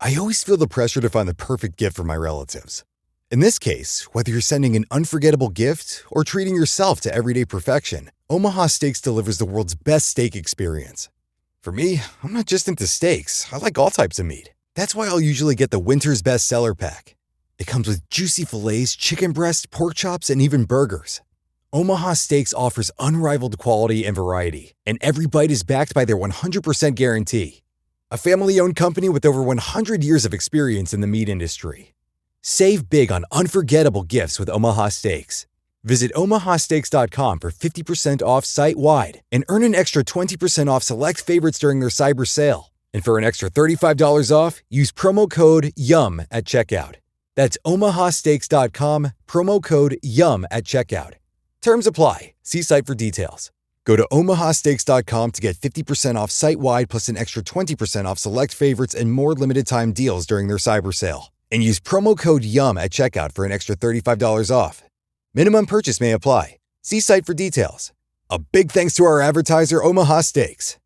I always feel the pressure to find the perfect gift for my relatives. In this case, whether you're sending an unforgettable gift or treating yourself to everyday perfection, Omaha Steaks delivers the world's best steak experience. For me, I'm not just into steaks. I like all types of meat. That's why I'll usually get the Winter's Best Seller Pack. It comes with juicy fillets, chicken breast, pork chops, and even burgers. Omaha Steaks offers unrivaled quality and variety, and every bite is backed by their 100% guarantee. A family-owned company with over 100 years of experience in the meat industry. Save big on unforgettable gifts with Omaha Steaks. Visit omahasteaks.com for 50% off site-wide and earn an extra 20% off select favorites during their cyber sale. And for an extra $35 off, use promo code YUM at checkout. That's omahasteaks.com, promo code YUM at checkout. Terms apply. See site for details. Go to omahasteaks.com to get 50% off site-wide plus an extra 20% off select favorites and more limited-time deals during their cyber sale. And use promo code YUM at checkout for an extra $35 off. Minimum purchase may apply. See site for details. A big thanks to our advertiser, Omaha Steaks.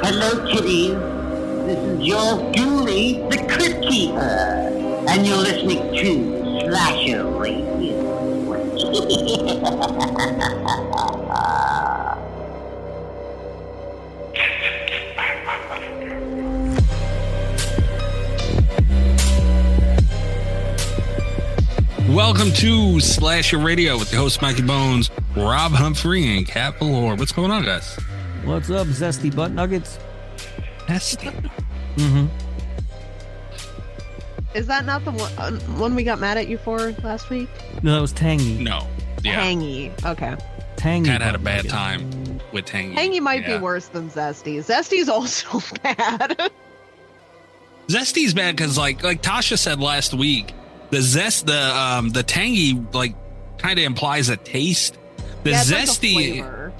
Hello, kitties. This is yours truly, the Crypt Keeper, and you're listening to Slasher Radio. Welcome to Slasher Radio with the host Mikey Bones, Rob Humphrey, and Cat Valor. What's going on, guys? What's up, zesty butt nuggets? Zesty. Mm-hmm. Is that not the one we got mad at you for last week? No, that was tangy. No. Yeah. Tangy. Okay. Tangy. Cat had a bad time with tangy. Tangy might be worse than zesty. Zesty's also bad. Zesty's bad because, like Tasha said last week, the tangy like kind of implies a taste. The zesty. Like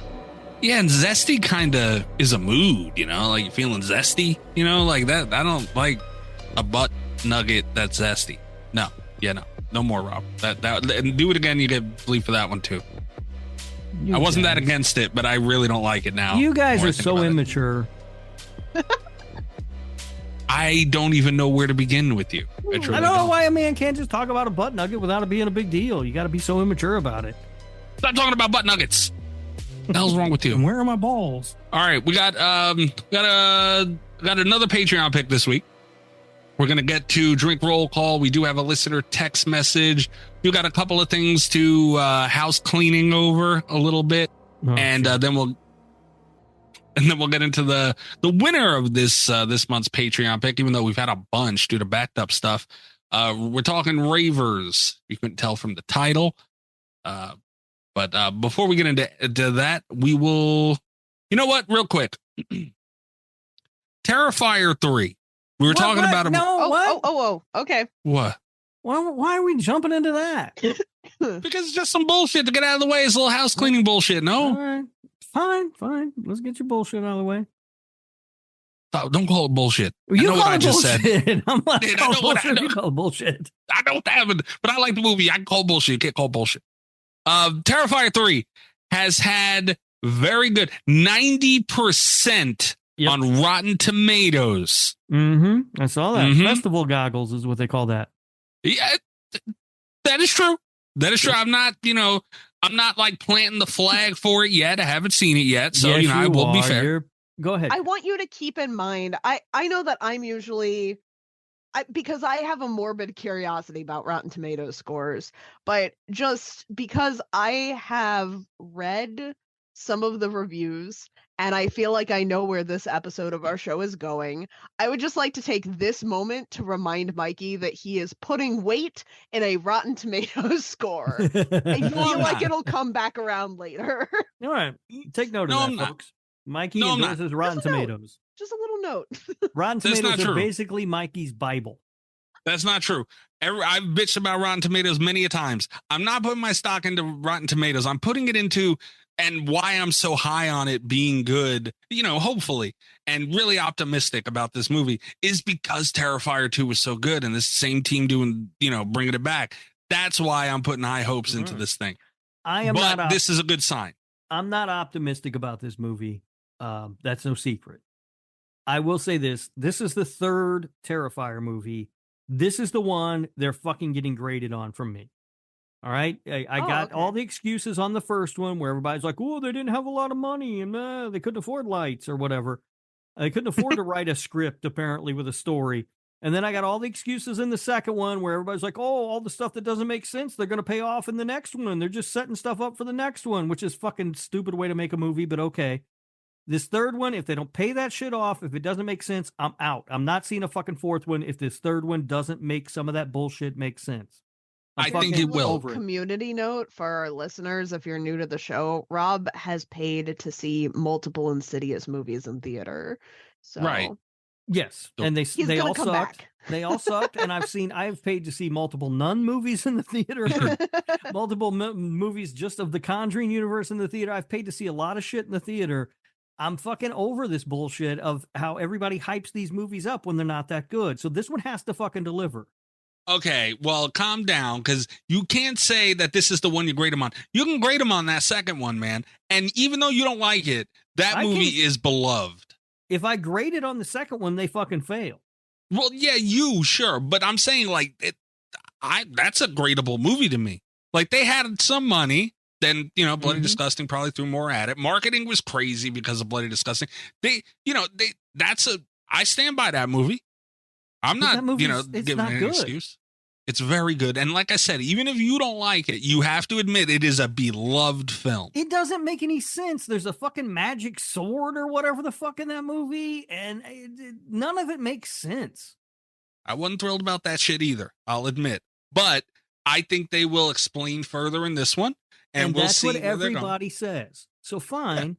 yeah, and zesty kind of is a mood, you know, like you're feeling zesty, you know, like that. I don't like a butt nugget that's zesty. No, no more, Rob. That and do it again. You get bleep for that one too. I wasn't that against it, but I really don't like it now. You guys are so immature. I don't even know where to begin with you. I don't know why a man can't just talk about a butt nugget without it being a big deal. You got to be so immature about it. Stop talking about butt nuggets. What the hell's wrong with you? And where are my balls? All right, we got another Patreon pick this week. We're gonna get to drink roll call. We do have a listener text message. We got a couple of things to house cleaning over a little bit, and then we'll get into the winner of this month's Patreon pick. Even though we've had a bunch due to backed up stuff, we're talking Ravers. You couldn't tell from the title. But before we get into that, we will, you know what, real quick. Terrifier 3. We were talking about him. No, okay. What? Why are we jumping into that? Because it's just some bullshit to get out of the way. It's a little house cleaning bullshit, no? All right. Fine. Let's get your bullshit out of the way. Oh, don't call it bullshit. You I know what I just said. I'm like, I know what I know. You call it bullshit. I don't have it, but I like the movie. I can call bullshit. You can't call bullshit. Terrifier 3 has had very good 90% on Rotten Tomatoes. Mm-hmm. I saw that. Mm-hmm. Festival goggles is what they call that. Yeah, that is true. That is true. I'm not like planting the flag for it yet. I haven't seen it yet. So, yes, I will be fair. Go ahead. I want you to keep in mind, I know that I'm usually... because I have a morbid curiosity about Rotten Tomatoes scores, but just because I have read some of the reviews and I feel like I know where this episode of our show is going, I would just like to take this moment to remind Mikey that he is putting weight in a Rotten Tomatoes score. I feel like it'll come back around later. All right. Take note of that, folks. Mikey endorses Rotten Tomatoes. Just a little note. Rotten Tomatoes are basically Mikey's Bible. That's not true. I've bitched about Rotten Tomatoes many a times. I'm not putting my stock into Rotten Tomatoes. I'm putting it into and why I'm so high on it being good, hopefully, and really optimistic about this movie is because Terrifier 2 was so good and this same team doing, bringing it back. That's why I'm putting high hopes into this thing. This is a good sign. I'm not optimistic about this movie. That's no secret. I will say this. This is the third Terrifier movie. This is the one they're fucking getting graded on from me. All right. I got all the excuses on the first one where everybody's like, oh, they didn't have a lot of money and they couldn't afford lights or whatever. They couldn't afford to write a script, apparently, with a story. And then I got all the excuses in the second one where everybody's like, oh, all the stuff that doesn't make sense, they're going to pay off in the next one. They're just setting stuff up for the next one, which is fucking stupid way to make a movie, but okay. This third one, if they don't pay that shit off, if it doesn't make sense, I'm out. I'm not seeing a fucking fourth one if this third one doesn't make some of that bullshit make sense. I think it will. Community note for our listeners, if you're new to the show, Rob has paid to see multiple Insidious movies in theater. So right. Yes. And they all sucked. They all sucked. And I've paid to see multiple Nun movies in the theater, multiple movies just of the Conjuring universe in the theater. I've paid to see a lot of shit in the theater. I'm fucking over this bullshit of how everybody hypes these movies up when they're not that good. So this one has to fucking deliver. Okay, well, calm down, because you can't say that this is the one you grade them on. You can grade them on that second one, man. And even though you don't like it, that movie is beloved. If I grade it on the second one, they fucking fail. Well, yeah, sure. But I'm saying, like, that's a gradable movie to me. Like, they had some money. Then, Bloody Disgusting probably threw more at it. Marketing was crazy because of Bloody Disgusting. I stand by that movie. I'm not, giving an excuse. It's very good. And like I said, even if you don't like it, you have to admit it is a beloved film. It doesn't make any sense. There's a fucking magic sword or whatever the fuck in that movie, and none of it makes sense. I wasn't thrilled about that shit either, I'll admit. But I think they will explain further in this one, and we'll see. That's what everybody says. So fine,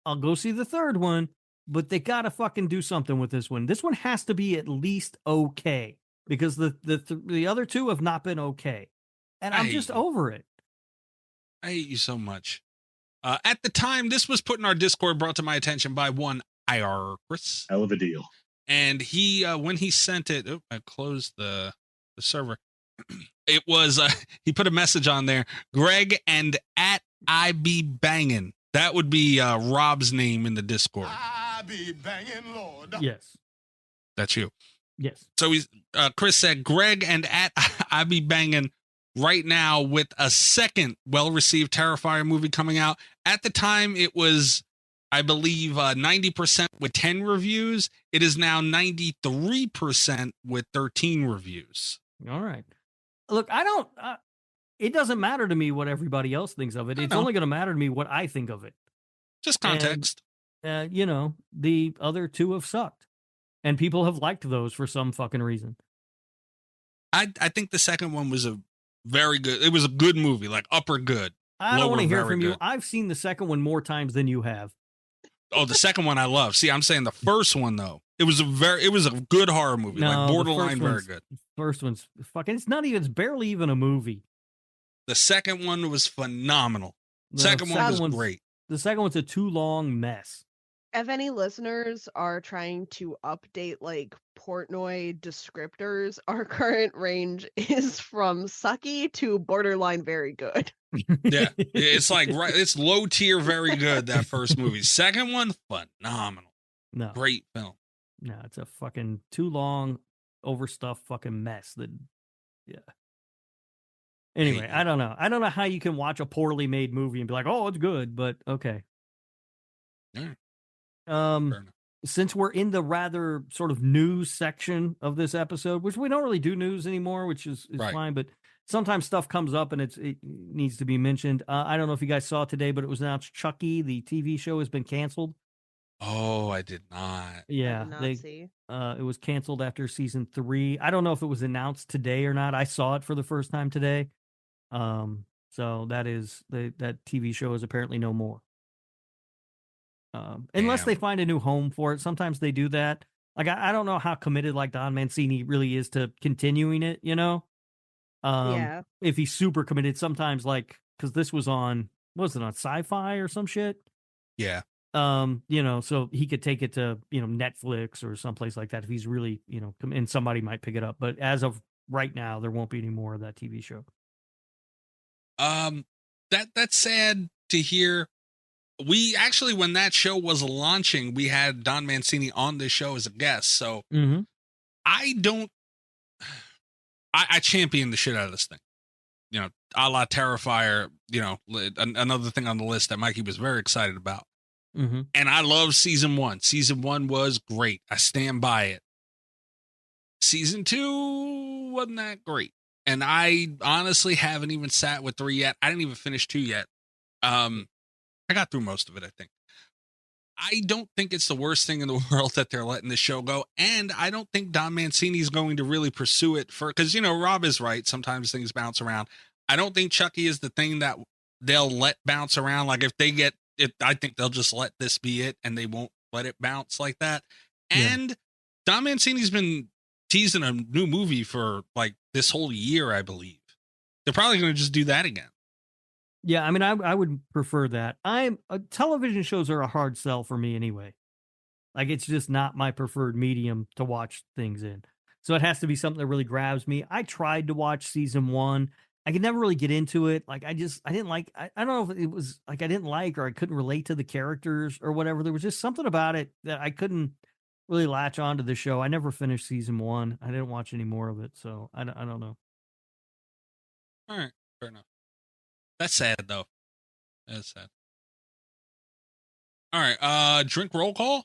I'll go see the third one. But they got to fucking do something with this one. This one has to be at least okay because the other two have not been okay. And I'm just over it. I hate you so much. At the time, this was put in our Discord, brought to my attention by one EyeRChris. Hell of a deal. And he, when he sent it, I closed the server. It was, he put a message on there, Greg and at I be banging. That would be Rob's name in the Discord. I be banging, Lord. Yes. That's you. Yes. So Chris said, Greg and at I be banging right now with a second well-received Terrifier movie coming out. At the time, it was, I believe, 90% with 10 reviews. It is now 93% with 13 reviews. All right. Look, it doesn't matter to me what everybody else thinks of it. It's only going to matter to me what I think of it. Just context. And, the other two have sucked. And people have liked those for some fucking reason. I think the second one was a very good. It was a good movie, like upper good. I don't want to hear from you. I've seen the second one more times than you have. Oh, the second one I love. See, I'm saying the first one though. It was a good horror movie, like borderline very good. First one's fucking. It's barely even a movie. The second one was phenomenal. Second one was great. The second one's a too long mess. If any listeners are trying to update like Portnoy descriptors, our current range is from sucky to borderline very good. Yeah, it's like it's low tier, very good. That first movie. Second one, phenomenal. No, great film. No, it's a fucking too long, overstuffed fucking mess. Anyway, I don't know. I don't know how you can watch a poorly made movie and be like, "Oh, it's good," but okay. Since we're in the rather sort of news section of this episode, which we don't really do news anymore, which is right. Fine, but sometimes stuff comes up and it needs to be mentioned. I don't know if you guys saw today, but it was announced Chucky, the TV show, has been canceled. Oh, I did not. Yeah, it was canceled after season 3. I don't know if it was announced today or not. I saw it for the first time today. So that TV show is apparently no more. Unless they find a new home for it. Sometimes they do that. Like, I don't know how committed like Don Mancini really is to continuing it, If he's super committed, sometimes because this was on was it on Sci-Fi or some shit? Yeah. So he could take it to, Netflix or someplace like that if he's really, and somebody might pick it up. But as of right now, there won't be any more of that TV show. That's sad to hear. We actually, when that show was launching, we had Don Mancini on the show as a guest. So I champion the shit out of this thing. A la Terrifier, another thing on the list that Mikey was very excited about. And I love season 1. Season 1 was great. I stand by it. Season 2 wasn't that great. And I honestly haven't even sat with 3 yet. I didn't even finish 2 yet. I got through most of it, I think. I don't think it's the worst thing in the world that they're letting this show go. And I don't think Don Mancini's going to really pursue it because, Rob is right. Sometimes things bounce around. I don't think Chucky is the thing that they'll let bounce around. Like if they get it, I think they'll just let this be it and they won't let it bounce like that. And Don Mancini's been teasing a new movie for like this whole year, I believe. They're probably going to just do that again. Yeah, I mean, I would prefer that. Television shows are a hard sell for me anyway. Like, it's just not my preferred medium to watch things in. So it has to be something that really grabs me. I tried to watch season 1. I could never really get into it. Like, I didn't like, I don't know if it was like I didn't like or I couldn't relate to the characters or whatever. There was just something about it that I couldn't really latch on to the show. I never finished season 1. I didn't watch any more of it. So I don't know. All right, fair enough. That's sad though. That's sad. All right, drink roll call.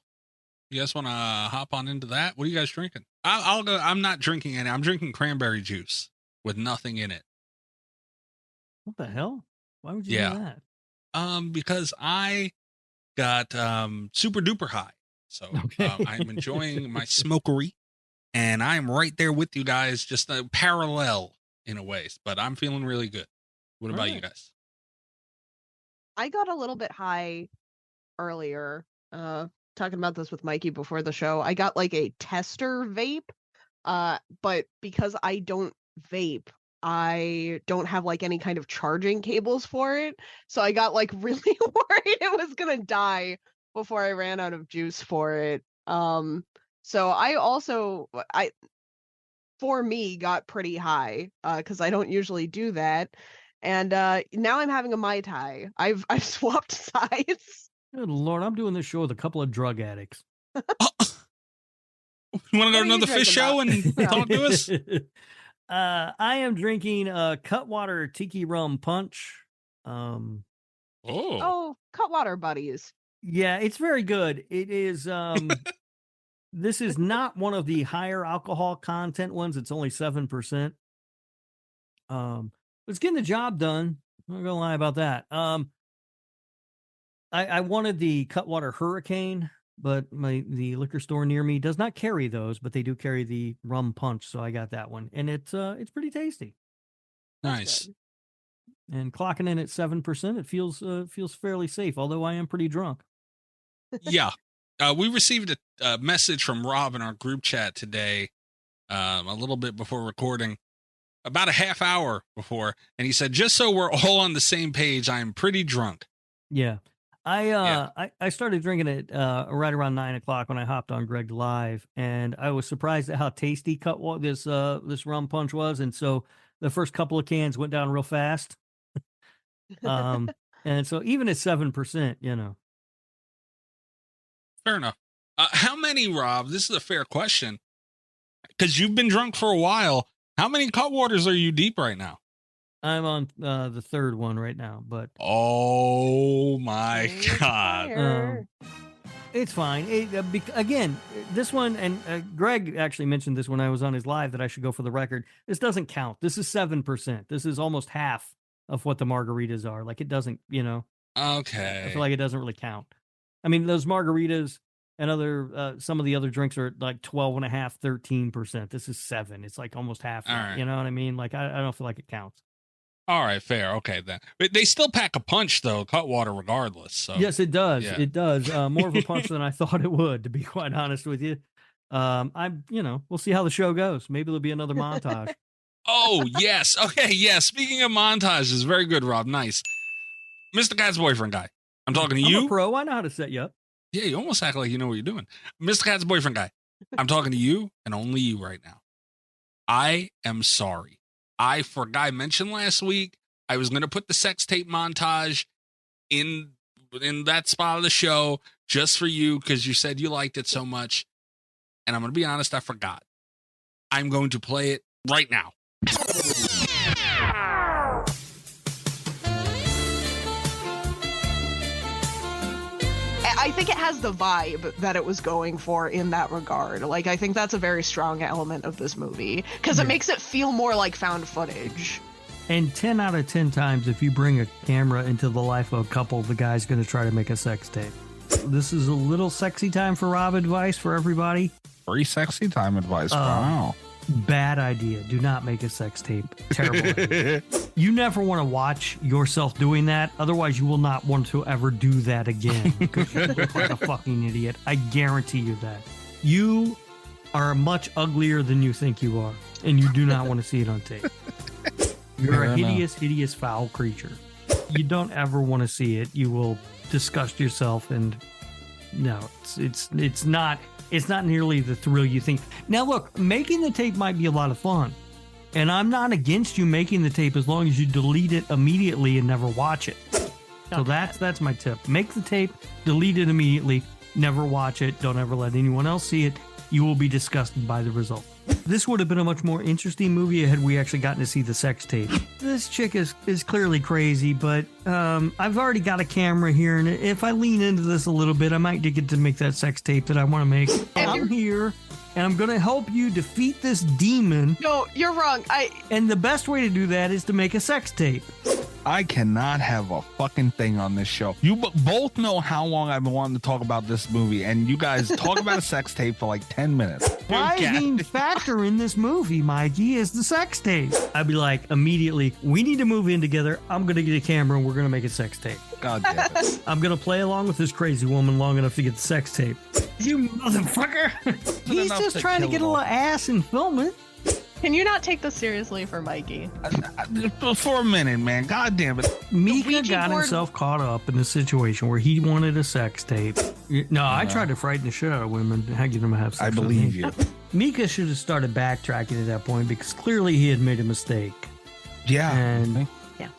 You guys want to hop on into that? What are you guys drinking? I'll go. I'm not drinking any. I'm drinking cranberry juice with nothing in it. What the hell? Why would you do that? Because I got super duper high. So I'm enjoying my smokery, and I'm right there with you guys, just parallel in a way. But I'm feeling really good. What about you guys? I got a little bit high earlier, talking about this with Mikey before the show. I got like a tester vape, but because I don't vape, I don't have like any kind of charging cables for it. So I got like really worried it was gonna die before I ran out of juice for it. So I for me got pretty high, because I don't usually do that. And now I'm having a Mai Tai. I've swapped sides. Good Lord, I'm doing this show with a couple of drug addicts. You want to go to another fish show and talk to us? I am drinking Cutwater Tiki Rum Punch. Oh, Cutwater buddies. Yeah, it's very good. It is. This is not one of the higher alcohol content ones. It's only 7%. It's getting the job done. I'm not gonna lie about that. I wanted the Cutwater Hurricane, but the liquor store near me does not carry those, but they do carry the rum punch, so I got that one, and it's pretty tasty. Nice. And clocking in at 7%, it feels fairly safe, although I am pretty drunk. Yeah. We received a message from Rob in our group chat today, a little bit before recording, about a half hour before, and he said, just so we're all on the same page, I am pretty drunk. Yeah. I started drinking it right around 9 o'clock when I hopped on Greg Live, and I was surprised at how tasty this rum punch was, and so the first couple of cans went down real fast. And so even at 7%, Fair enough. How many, Rob? This is a fair question, because you've been drunk for a while. How many Cutwaters are you deep right now? I'm on the third one right now, but oh my God, it's fine. Again, this one, and Greg actually mentioned this when I was on his live that I should go for the record. This doesn't count. This is 7%. This is almost half of what the margaritas are. Like, it doesn't, Okay. I feel like it doesn't really count. I mean, those margaritas and other some of the other drinks are like 12.5%, 13%. This is 7%. It's like almost half. Right. You know what I mean? Like, I don't feel like it counts. All right, fair. Okay, then. But they still pack a punch, though, Cutwater, regardless. So yes, it does. Yeah. It does. More of a punch than I thought it would, to be quite honest with you. We'll see how the show goes. Maybe there'll be another montage. Oh, yes. Okay, yeah. Speaking of montages, very good, Rob. Nice. Mr. Cat's boyfriend guy. I'm talking to I'm you. a pro. I know how to set you up. Yeah, you almost act like you know what you're doing. Mr. Cat's boyfriend guy. I'm talking to you and only you right now. I am sorry. I forgot. I mentioned last week I was going to put the sex tape montage in that spot of the show just for you because you said you liked it so much. And I'm going to be honest, I forgot. I'm going to play it right now. I think it has the vibe that it was going for in that regard. Like, I think that's a very strong element of this movie because it makes it feel more like found footage. And 10 out of 10 times, if you bring a camera into the life of a couple, the guy's going to try to make a sex tape. This is a little sexy time for Rob advice for everybody. Free sexy time advice. Wow. Bad idea. Do not make a sex tape. Terrible idea. You never want to watch yourself doing that. Otherwise, you will not want to ever do that again because you look like a fucking idiot. I guarantee you that. You are much uglier than you think you are, and you do not want to see it on tape. You're a hideous, foul creature. You don't ever want to see it. You will disgust yourself, and no, it's not nearly the thrill you think. Now, look, making the tape might be a lot of fun, and I'm not against you making the tape as long as you delete it immediately and never watch it. So that's my tip. Make the tape, delete it immediately, never watch it, don't ever let anyone else see it. You will be disgusted by the result. This would have been a much more interesting movie had we actually gotten to see the sex tape. This chick is clearly crazy, but I've already got a camera here, and if I lean into this a little bit, I might get to make that sex tape that I want to make. I'm here, and I'm going to help you defeat this demon. No, you're wrong. And the best way to do that is to make a sex tape. I cannot have a fucking thing on this show. You both know how long I've been wanting to talk about this movie, and you guys talk about a sex tape for like 10 minutes. Why main factor in this movie, Mikey, is the sex tape. I'd be like, immediately, we need to move in together. I'm going to get a camera, and we're going to make a sex tape. God damn it. I'm going to play along with this crazy woman long enough to get the sex tape. You motherfucker. He's just trying to get a little ass and film it. Can you not take this seriously for Mikey? For a minute, man. God damn it. Mika got himself caught up in a situation where he wanted a sex tape. No, I tried to frighten the shit out of women, get them to have sex. I believe you. Mika should have started backtracking at that point because clearly he had made a mistake. Yeah. And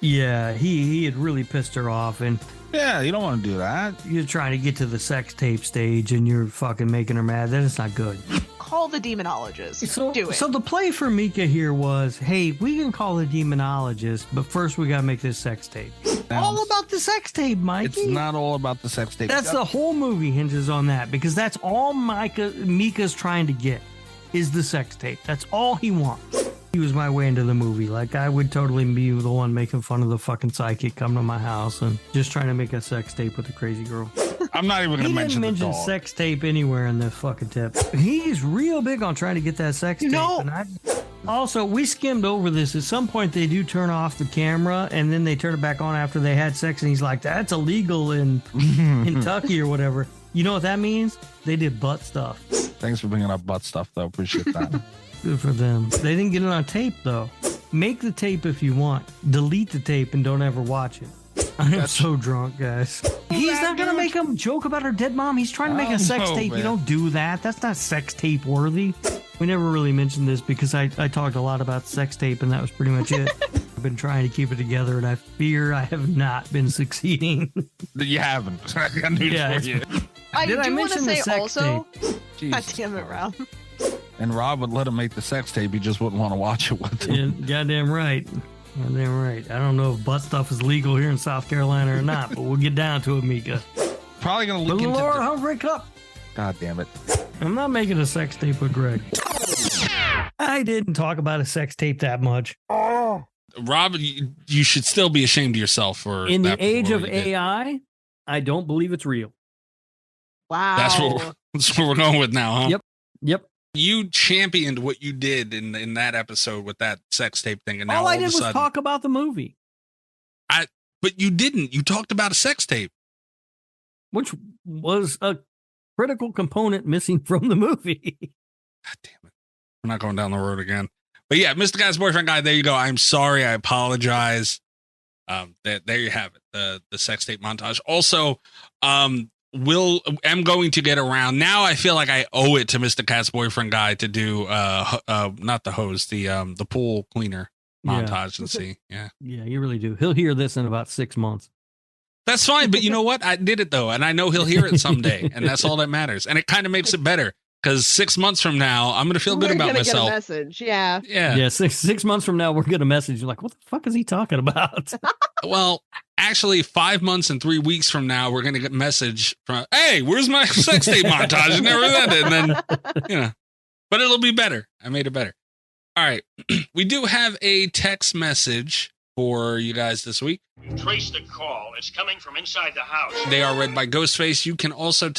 yeah, he had really pissed her off. And yeah, you don't want to do that. You're trying to get to the sex tape stage and you're fucking making her mad. That is not good. Call the demonologist. Do it. So the play for Mika here was, hey, we can call the demonologist, but first we got to make this sex tape. All about the sex tape, Mikey. It's not all about the sex tape. That's the whole movie hinges on that because that's all Mika's trying to get is the sex tape. That's all he wants. He was my way into the movie. Like, I would totally be the one making fun of the fucking psychic coming to my house and just trying to make a sex tape with a crazy girl. I'm not even going to mention the dog. He didn't mention sex tape anywhere in the fucking tip. He's real big on trying to get that sex tape. And also, we skimmed over this. At some point, they do turn off the camera, and then they turn it back on after they had sex, and he's like, that's illegal in Kentucky or whatever. You know what that means? They did butt stuff. Thanks for bringing up butt stuff, though. Appreciate that. Good for them. They didn't get it on tape, though. Make the tape if you want. Delete the tape and don't ever watch it. I am so drunk, guys. He's not going to make a joke about her dead mom. He's trying to make a sex tape. Man. You don't do that. That's not sex tape worthy. We never really mentioned this because I talked a lot about sex tape, and that was pretty much it. I've been trying to keep it together, and I fear I have not been succeeding. You haven't. I got news for you. I do want to say also, God damn it, Rob. And Rob would let him make the sex tape. He just wouldn't want to watch it with him. Yeah, goddamn right. Goddamn right. I don't know if butt stuff is legal here in South Carolina or not, but we'll get down to it, Mika. Probably going to look into the Lord Humphrey Cup. God damn it. I'm not making a sex tape with Greg. I didn't talk about a sex tape that much. Rob, you should still be ashamed of yourself for in that the age of AI. I don't believe it's real. Wow. That's what we're going with now, huh? Yep. You championed what you did in that episode with that sex tape thing, and now all I did was talk about the movie. But you didn't. You talked about a sex tape, which was a critical component missing from the movie. God damn it! We're not going down the road again. But yeah, Mr. Guy's boyfriend guy. There you go. I'm sorry. I apologize. There you have it. The sex tape montage. Also, am going to get around now. I feel like I owe it to Mr. Cat's boyfriend guy to do not the hose, the pool cleaner montage and see. Yeah, you really do. He'll hear this in about 6 months. That's fine, but you know what? I did it though, and I know he'll hear it someday, and that's all that matters. And it kind of makes it better because 6 months from now, I'm gonna feel good about myself. Get a message, yeah. Yeah. 6 months from now, we're gonna message you like, what the fuck is he talking about? Well, actually, 5 months and 3 weeks from now, we're gonna get a message from, hey, where's my sex tape montage? I never did it, and then but it'll be better. I made it better. All right, we do have a text message for you guys this week. Trace the call. It's coming from inside the house. They are read by Ghostface. You can also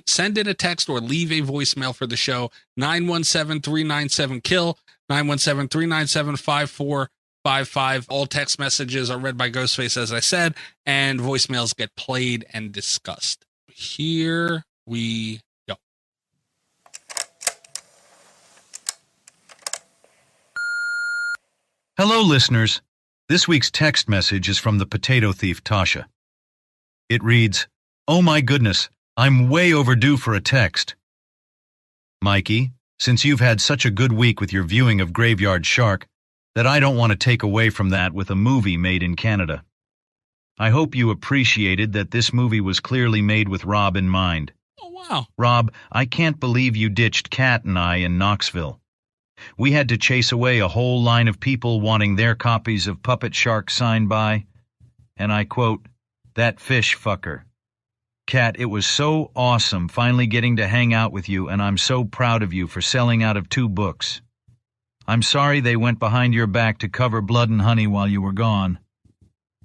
send in a text or leave a voicemail for the show. 917-397-KILL, 917-397-5455. All text messages are read by Ghostface, as I said, and voicemails get played and discussed. Here we go. Hello, listeners. This week's text message is from the potato thief, Tasha. It reads, "Oh my goodness, I'm way overdue for a text. Mikey, since you've had such a good week with your viewing of Graveyard Shark, that I don't want to take away from that with a movie made in Canada. I hope you appreciated that this movie was clearly made with Rob in mind. Oh, wow. Rob, I can't believe you ditched Kat and I in Knoxville. We had to chase away a whole line of people wanting their copies of Puppet Shark signed by, and I quote, that fish fucker. Kat, it was so awesome finally getting to hang out with you, and I'm so proud of you for selling out of 2 books. I'm sorry they went behind your back to cover Blood and Honey while you were gone.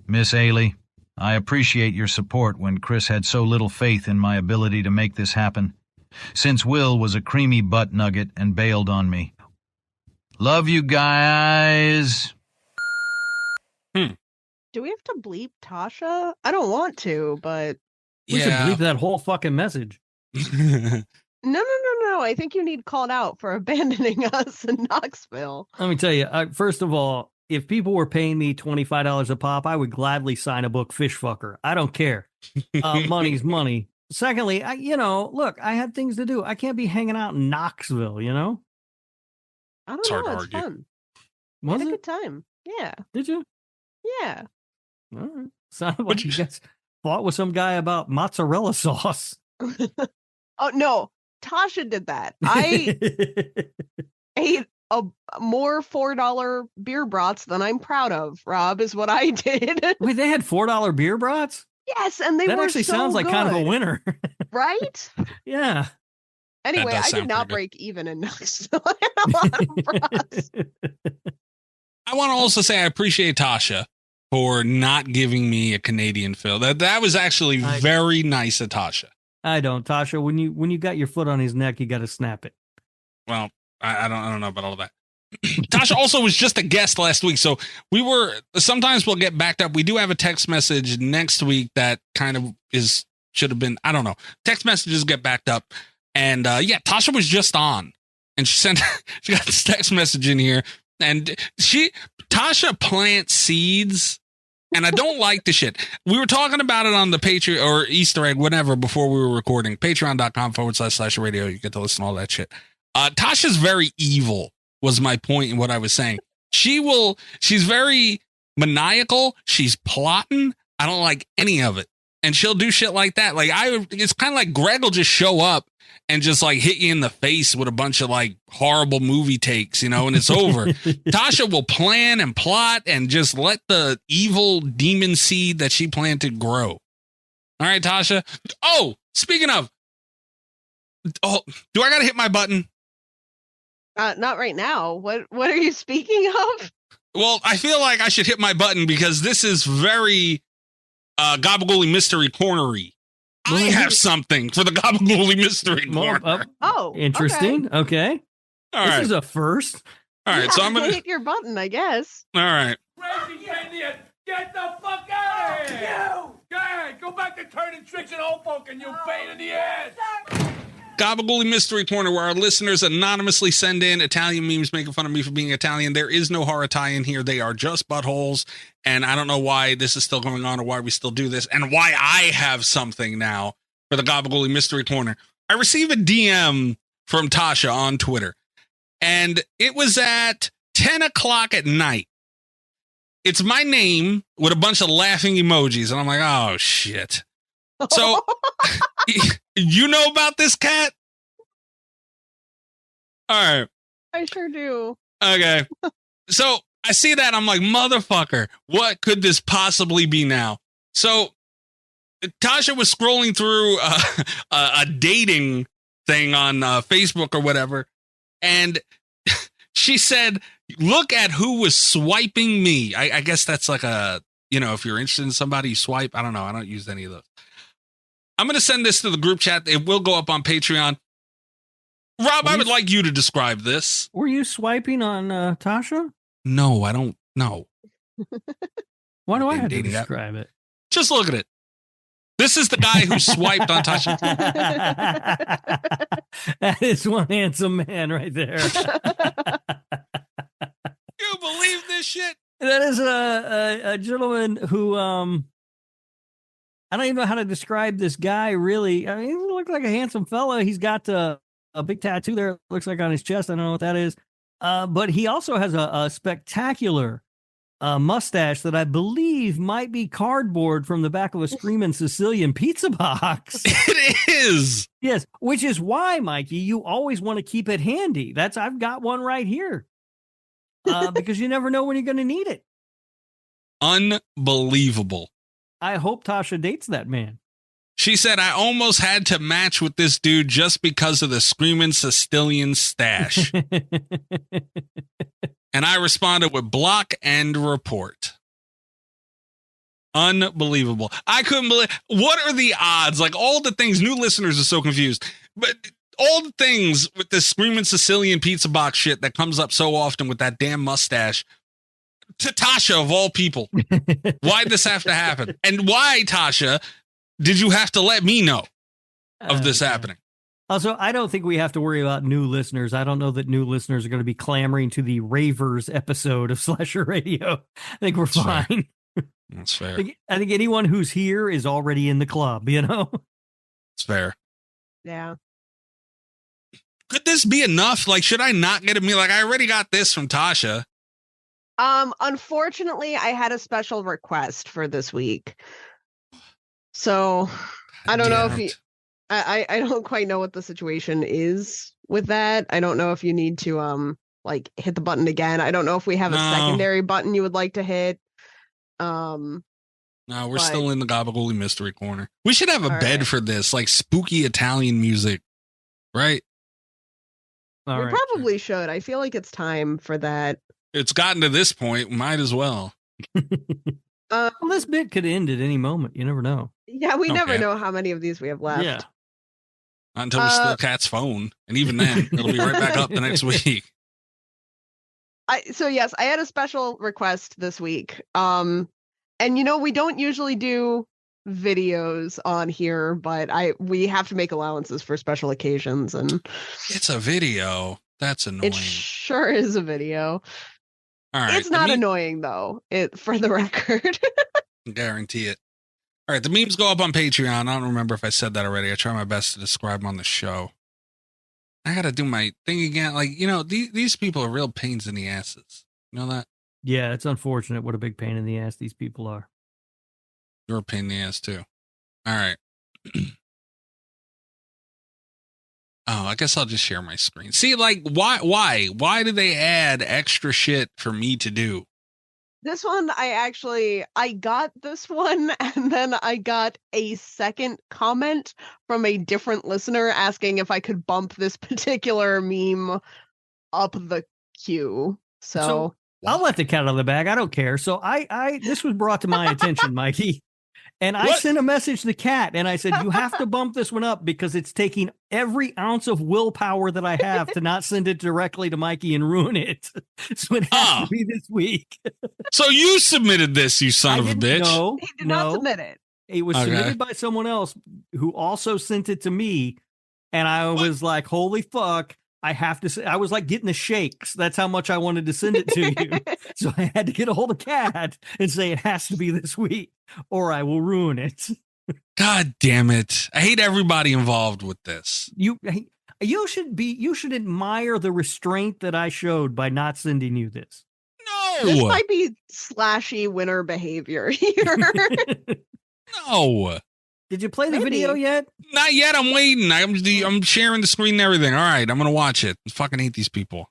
Miss Ailey, I appreciate your support when Chris had so little faith in my ability to make this happen, since Will was a creamy butt nugget and bailed on me. Love you guys." Do we have to bleep Tasha? I don't want to, but we should bleep that whole fucking message. No. I think you need called out for abandoning us in Knoxville. Let me tell you, first of all, if people were paying me $25 a pop, I would gladly sign a book, Fish Fucker. I don't care. Money's money. Secondly, look, I had things to do. I can't be hanging out in Knoxville, I don't know. It's fun. I had a good time. Yeah. Did you? Yeah. All right. Sounded like you guys fought with some guy about mozzarella sauce. Oh, no. Tasha did that. I ate a more $4 beer brats than I'm proud of, Rob, is what I did. Wait, they had $4 beer brats? Yes, and that actually sounds like kind of a winner. Right? Yeah. Anyway, I did not break even in Knoxville. I had a lot of brats. I want to also say I appreciate Tasha for not giving me a Canadian fill. That was actually very nice of Tasha. I don't, Tasha. When you got your foot on his neck, you got to snap it. Well, I don't know about all that. Tasha also was just a guest last week, so sometimes we'll get backed up. We do have a text message next week that kind of should have been, I don't know. Text messages get backed up. And Tasha was just on, and she got this text message in here, and Tasha plants seeds, and I don't like the shit. We were talking about it on the Patreon or Easter egg, whatever, before we were recording. Patreon.com/radio. You get to listen to all that shit. Tasha's very evil, was my point in what I was saying. She's very maniacal. She's plotting. I don't like any of it. And she'll do shit like that. Like it's kind of like Greg will just show up and just like hit you in the face with a bunch of like horrible movie takes, and it's over. Tasha will plan and plot and just let the evil demon seed that she planted grow. All right, Tasha. Oh, speaking of, do I got to hit my button? Not right now. What are you speaking of? Well, I feel like I should hit my button because this is very Gabagooli Mystery Cornery. I have something for the Gabagooli Mystery Corner. Interesting. Okay. All this right. is a first. All right. So I'm going to hit your button, I guess. All right. Crazy Indian, get the fuck out of here! Go ahead, go back to turning tricks in Hoboken, you pain in the ass! Gabagooli Mystery Corner, where our listeners anonymously send in Italian memes making fun of me for being Italian. There is no horror Italian here. They are just buttholes. And I don't know why this is still going on or why we still do this and why I have something now for the Gabagooli Mystery Corner. I received a DM from Tasha on Twitter, and it was at 10 o'clock at night. It's my name with a bunch of laughing emojis, and I'm like, oh, shit. So, you know about this, cat? All right. I sure do. Okay. So, I see that. I'm like, motherfucker, what could this possibly be now? So, Tasha was scrolling through a dating thing on Facebook or whatever, and she said, look at who was swiping me. I guess that's like a, if you're interested in somebody, you swipe. I don't know. I don't use any of those. I'm going to send this to the group chat. It will go up on Patreon. Rob, I would like you to describe this. Were you swiping on Tasha? No, I don't know. Why do I have to describe it? Just look at it. This is the guy who swiped on Tasha. That is one handsome man right there. You believe this shit? That is a gentleman who, I don't even know how to describe this guy, really. I mean, he looks like a handsome fella. He's got a big tattoo there. Looks like on his chest. I don't know what that is. But he also has a spectacular mustache that I believe might be cardboard from the back of a Screamin' Sicilian pizza box. It is. Yes, which is why, Mikey, you always want to keep it handy. I've got one right here. Because you never know when you're going to need it. Unbelievable. I hope Tasha dates that man. She said, I almost had to match with this dude just because of the Screamin' Sicilian stash. And I responded with block and report. Unbelievable. I couldn't believe. What are the odds? Like, all the things, new listeners are so confused. But all the things with this Screamin' Sicilian pizza box shit that comes up so often with that damn mustache. To Tasha, of all people. Why'd this have to happen? And why, Tasha, did you have to let me know of this happening? Also, I don't think we have to worry about new listeners. I don't know that new listeners are going to be clamoring to the Ravers episode of Slasher Radio. I think we're fine. That's fair. I think anyone who's here is already in the club, It's fair. Yeah. Could this be enough? Like, should I not get a meal? Like, I already got this from Tasha. Unfortunately, I had a special request for this week. So I don't know if you, I don't quite know what the situation is with that. I don't know if you need to like hit the button again. I don't know if we have a secondary button you would like to hit. No, we're still in the Gabagooli Mystery Corner. We should have a bed for this, like spooky Italian music, right? We probably should. I feel like it's time for that. It's gotten to this point. Might as well. Well, this bit could end at any moment. You never know. Yeah, we never know how many of these we have left. Yeah. Not until we steal Kat's phone. And even then, it'll be right back up the next week. So yes, I had a special request this week. And we don't usually do videos on here, but we have to make allowances for special occasions, and it's a video. That's annoying. It sure is a video. All right. It's not annoying though, for the record. Guarantee it. All right, the memes go up on Patreon. I don't remember if I said that already. I try my best to describe them on the show. I got to do my thing again. Like, these people are real pains in the asses. You know that? Yeah, it's unfortunate what a big pain in the ass these people are. You're a pain in the ass too. All right. Oh, I guess I'll just share my screen. See, like, why do they add extra shit for me to do? This one, I got this one, and then I got a second comment from a different listener asking if I could bump this particular meme up the queue. So I'll let the cat out of the bag. I don't care. So this was brought to my attention, Mikey. And I sent a message to the cat, and I said, you have to bump this one up because it's taking every ounce of willpower that I have to not send it directly to Mikey and ruin it. So it has to be this week. So you submitted this, you son of a bitch. No, he did not submit it. It was submitted by someone else who also sent it to me. And I was like, holy fuck. I have to say, I was like getting the shakes. That's how much I wanted to send it to you. So I had to get a hold of Kat and say it has to be this week or I will ruin it. God damn it. I hate everybody involved with this. You should admire the restraint that I showed by not sending you this. No. This might be slashy winner behavior here. No. Did you play the video yet? Not yet. I'm waiting. I'm sharing the screen and everything. All right, I'm gonna watch it. I fucking hate these people.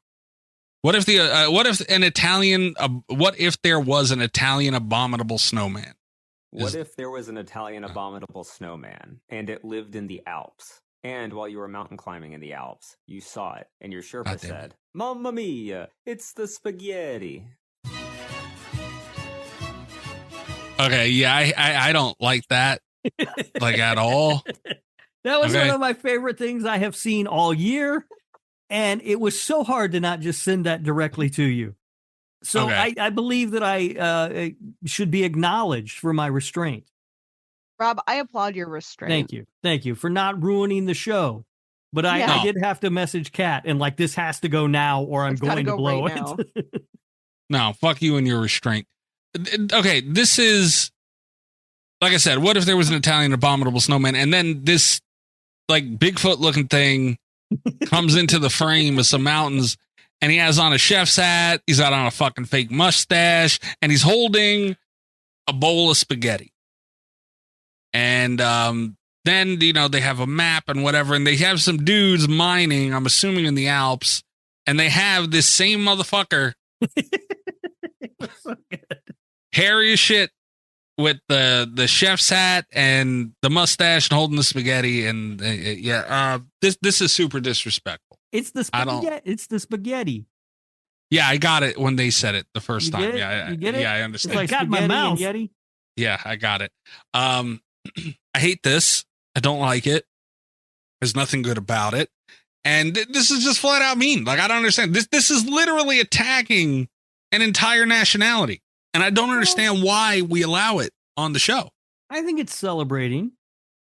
What if what if there was an Italian abominable snowman? What if there was an Italian abominable snowman and it lived in the Alps? And while you were mountain climbing in the Alps, you saw it, and your Sherpa said, "Mamma mia, it's the spaghetti." Okay, yeah, I don't like that. Like at all. That was one of my favorite things I have seen all year. And it was so hard to not just send that directly to you. So I believe that I should be acknowledged for my restraint. Rob, I applaud your restraint. Thank you for not ruining the show. But I did have to message Kat and like, this has to go now or I'm going to blow it. No, fuck you and your restraint. Okay, this is, like I said, what if there was an Italian abominable snowman and then this like Bigfoot looking thing comes into the frame with some mountains and he has on a chef's hat, he's got on a fucking fake mustache, and he's holding a bowl of spaghetti. And then, they have a map and whatever, and they have some dudes mining, I'm assuming in the Alps, and they have this same motherfucker hairy as shit with the chef's hat and the mustache and holding the spaghetti. And this is super disrespectful. It's the spaghetti. It's the spaghetti. Yeah, I got it when they said it the first time. You get it? Yeah, I understand. It's like got my mouth. Yeah, I got it. I hate this. I don't like it. There's nothing good about it. And this is just flat out mean. Like, I don't understand. This is literally attacking an entire nationality. And I don't understand why we allow it on the show. I think it's celebrating.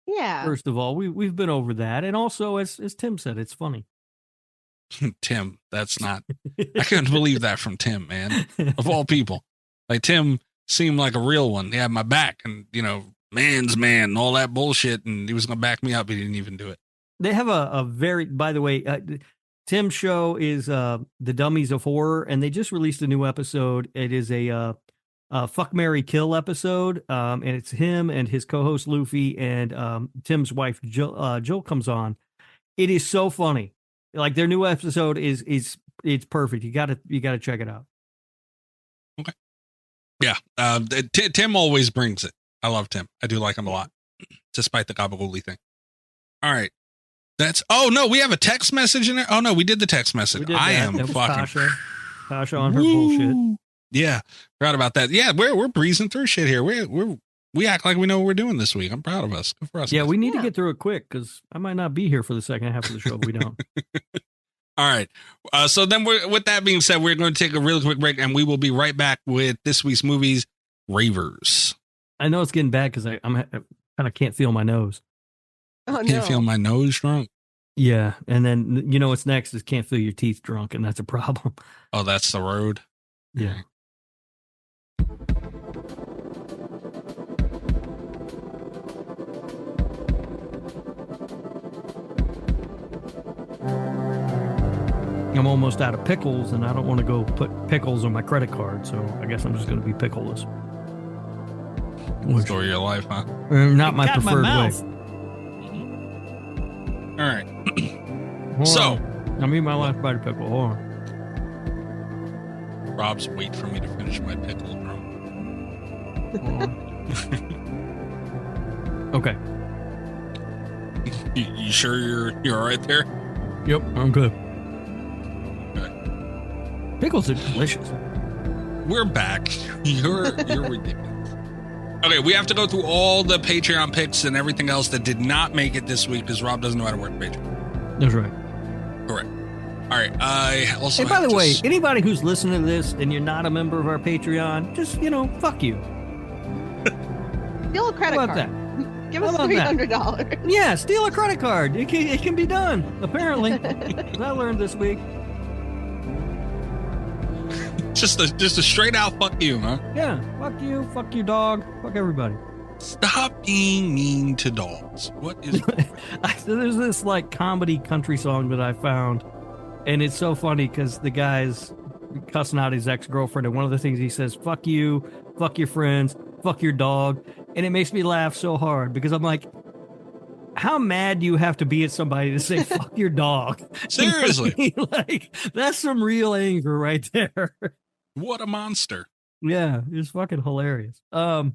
Yeah. First of all, we've been over that. And also, as Tim said, it's funny. Tim, that's not, I couldn't believe that from Tim, man. Of all people. Like, Tim seemed like a real one. He had my back and, man's man and all that bullshit. And he was going to back me up. He didn't even do it. They have a very, by the way, Tim's show is The Dummies of Horror. And they just released a new episode. It is a Fuck, Marry, Kill episode. And it's him and his co-host Luffy and Tim's wife Jill comes on. It is so funny. Like, their new episode is it's perfect. You gotta check it out. Okay. Yeah. Tim always brings it. I love Tim. I do like him a lot, despite the gabagool thing. All right. Oh no, we have a text message in there. Oh no, we did the text message. I am fucking Tasha on her bullshit. Yeah, forgot about that. Yeah, we're breezing through shit here. We act like we know what we're doing this week. I'm proud of us. Good for us. Yeah, we need to get through it quick because I might not be here for the second half of the show if we don't. All right. So then, with that being said, we're going to take a really quick break, and we will be right back with this week's movies, Ravers. I know it's getting bad because I kind of can't feel my nose. Oh, can't feel my nose drunk. Yeah, and then what's next is can't feel your teeth drunk, and that's a problem. Oh, that's the road. Yeah. I'm almost out of pickles, and I don't want to go put pickles on my credit card, so I guess I'm just going to be pickleless. Story of your life, huh? Not my preferred way. All right. I'm eating my last bite of pickle. Hold on. Rob's wait for me to finish my pickle, bro. Okay. You sure you're all right there? Yep, I'm good. Pickles are delicious. We're back. You're ridiculous. Okay, we have to go through all the Patreon picks and everything else that did not make it this week because Rob doesn't know how to work Patreon. That's right. Correct. All right. I also. Hey, by the way, anybody who's listening to this and you're not a member of our Patreon, just fuck you. Steal a credit card. That? Give us $300. Yeah, steal a credit card. It can be done, apparently. I learned this week. Just a straight out fuck you, huh? Yeah, fuck you, fuck your dog, fuck everybody. Stop being mean to dogs. What is There's this like comedy country song that I found, and it's so funny because the guy's cussing out his ex-girlfriend, and one of the things he says, fuck you, fuck your friends, fuck your dog, and it makes me laugh so hard because I'm like, how mad do you have to be at somebody to say fuck your dog? Seriously. You know what I mean? Like, that's some real anger right there. What a monster. Yeah, it's fucking hilarious. But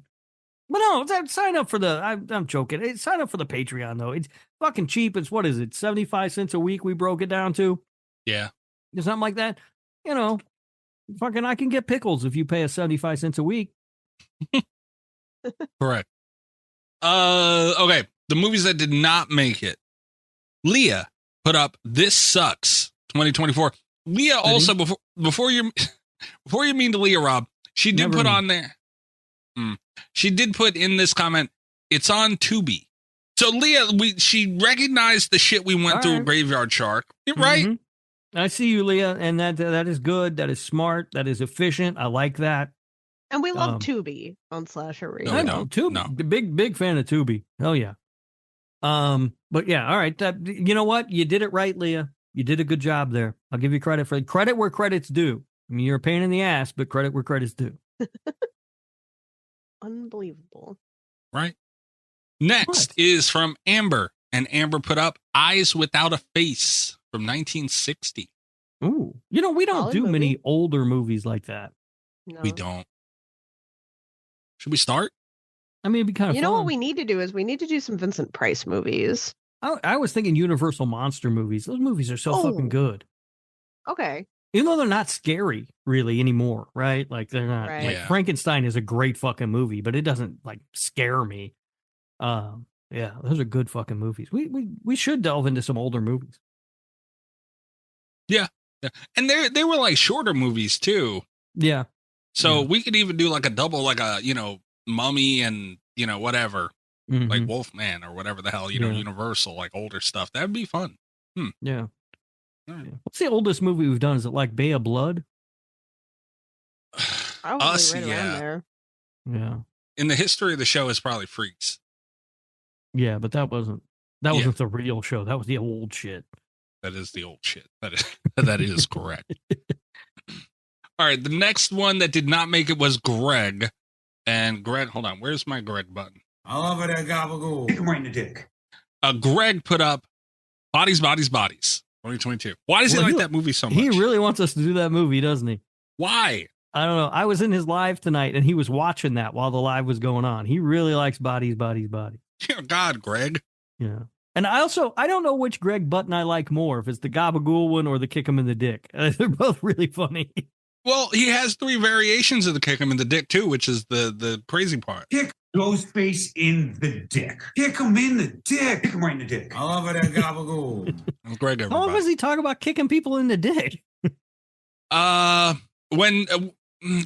no, sign up for the, I'm joking. Sign up for the Patreon, though. It's fucking cheap. It's, what is it, 75 cents a week we broke it down to? Yeah. Something like that. You know, fucking I can get pickles if you pay us 75 cents a week. Correct. Okay. The movies that did not make it. Leah put up This Sucks 2024. Leah also, before you're mean to Leah, Rob, she did put on there. She did put in this comment, it's on Tubi. So Leah, she recognized the shit we went through, Graveyard Shark. Right? Mm-hmm. I see you, Leah, and that is good. That is smart. That is efficient. I like that. And we love Tubi on Slasher Radio. I know Tubi. No. Big fan of Tubi. Hell yeah. But yeah, all right. You know what? You did it right, Leah. You did a good job there. I'll give you credit for credit where credit's due. I mean, you're a pain in the ass, but credit where credit's due. Unbelievable. Right. Next is from Amber, and Amber put up Eyes Without a Face from 1960. Ooh, you know, we don't do many older movies like that. No. We don't. Should we start? I mean, it'd be kind of fun. You know what we need to do is we need to do some Vincent Price movies. I was thinking Universal monster movies. Those movies are so fucking good. Okay. Even though they're not scary really anymore, right? Like they're not. Right. Like Frankenstein is a great fucking movie, but it doesn't like scare me. Yeah, those are good fucking movies. We should delve into some older movies. Yeah. And they were like shorter movies too. Yeah. So we could even do like a double, like a, Mummy and, whatever, like Wolfman or whatever the hell, Universal, like older stuff. That'd be fun. Yeah. What's the oldest movie we've done? Is it like Bay of Blood? Us, right around there. Yeah. In the history of the show is probably Freaks. Yeah, but that wasn't the real show. That was the old shit. That is the old shit. That is correct. All right, the next one that did not make it was Greg. And Greg, hold on, where's my Greg button? I love it at Gabagool. Kick him right in the dick. Greg put up Bodies, Bodies, Bodies, 2022. Why does he like that movie so much? He really wants us to do that movie, doesn't he? Why? I don't know. I was in his live tonight, and he was watching that while the live was going on. He really likes Bodies, Bodies, Bodies. Dear God, Greg. Yeah. And I don't know which Greg button I like more, if it's the Gabagool one or the Kick him in the dick. They're both really funny. Well, he has 3 variations of the Kick him in the dick, too, which is the crazy part. Kick Ghostface in the dick. Kick him in the dick. Kick him right in the dick. I love it at Gabagool. Greg, everybody. How long does he talk about kicking people in the dick? When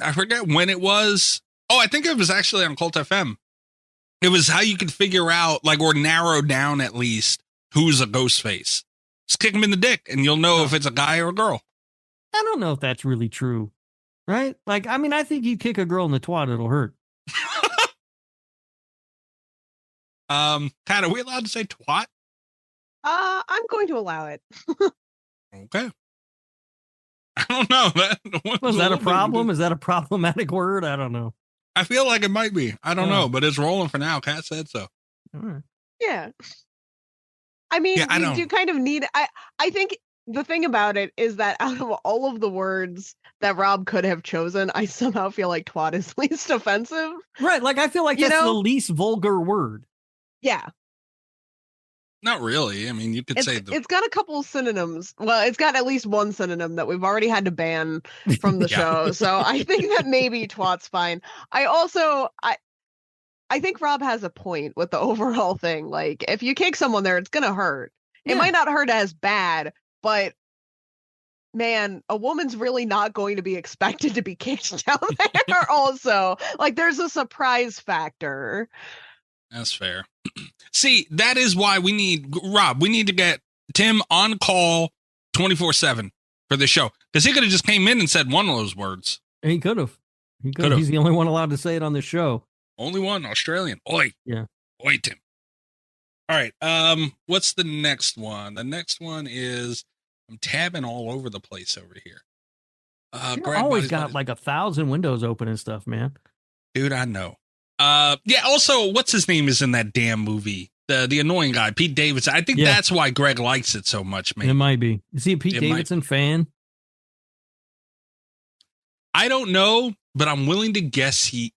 I forget when it was. Oh, I think it was actually on Cult FM. It was how you could figure out, like, or narrow down at least who's a ghost face. Just kick him in the dick, and you'll know if it's a guy or a girl. I don't know if that's really true, right? Like, I mean, I think you kick a girl in the twat, it'll hurt. Pat, are we allowed to say twat? I'm going to allow it. Okay. I don't know. Was that a problem? Is that a problematic word? I don't know. I feel like it might be. I don't know, but it's rolling for now. Kat said so. All right. Yeah. I mean, you do kind of need. I think the thing about it is that out of all of the words that Rob could have chosen, I somehow feel like twat is least offensive. Right. Like, I feel like that's the least vulgar word. Yeah. Not really. I mean, you could say it's got a couple synonyms. Well, it's got at least one synonym that we've already had to ban from the show. So I think that maybe twat's fine. I think Rob has a point with the overall thing. Like, if you kick someone there, it's gonna hurt. It might not hurt as bad, but man, a woman's really not going to be expected to be kicked down there also. Like, there's a surprise factor. That's fair. See, that is why we need to get Tim on call 24/7 for the show, because he could have just came in and said one of those words. He could have. He's the only one allowed to say it on this show. Only one, Australian. Oi. Yeah. Oi, Tim. All right. What's the next one? The next one is, I'm tabbing all over the place over here. You always got like 1,000 windows open and stuff, man. Dude, I know. Yeah. Also, what's his name is in that damn movie? The annoying guy, Pete Davidson. I think that's why Greg likes it so much, man. It might be. Is he a Pete Davidson fan? I don't know, but I'm willing to guess he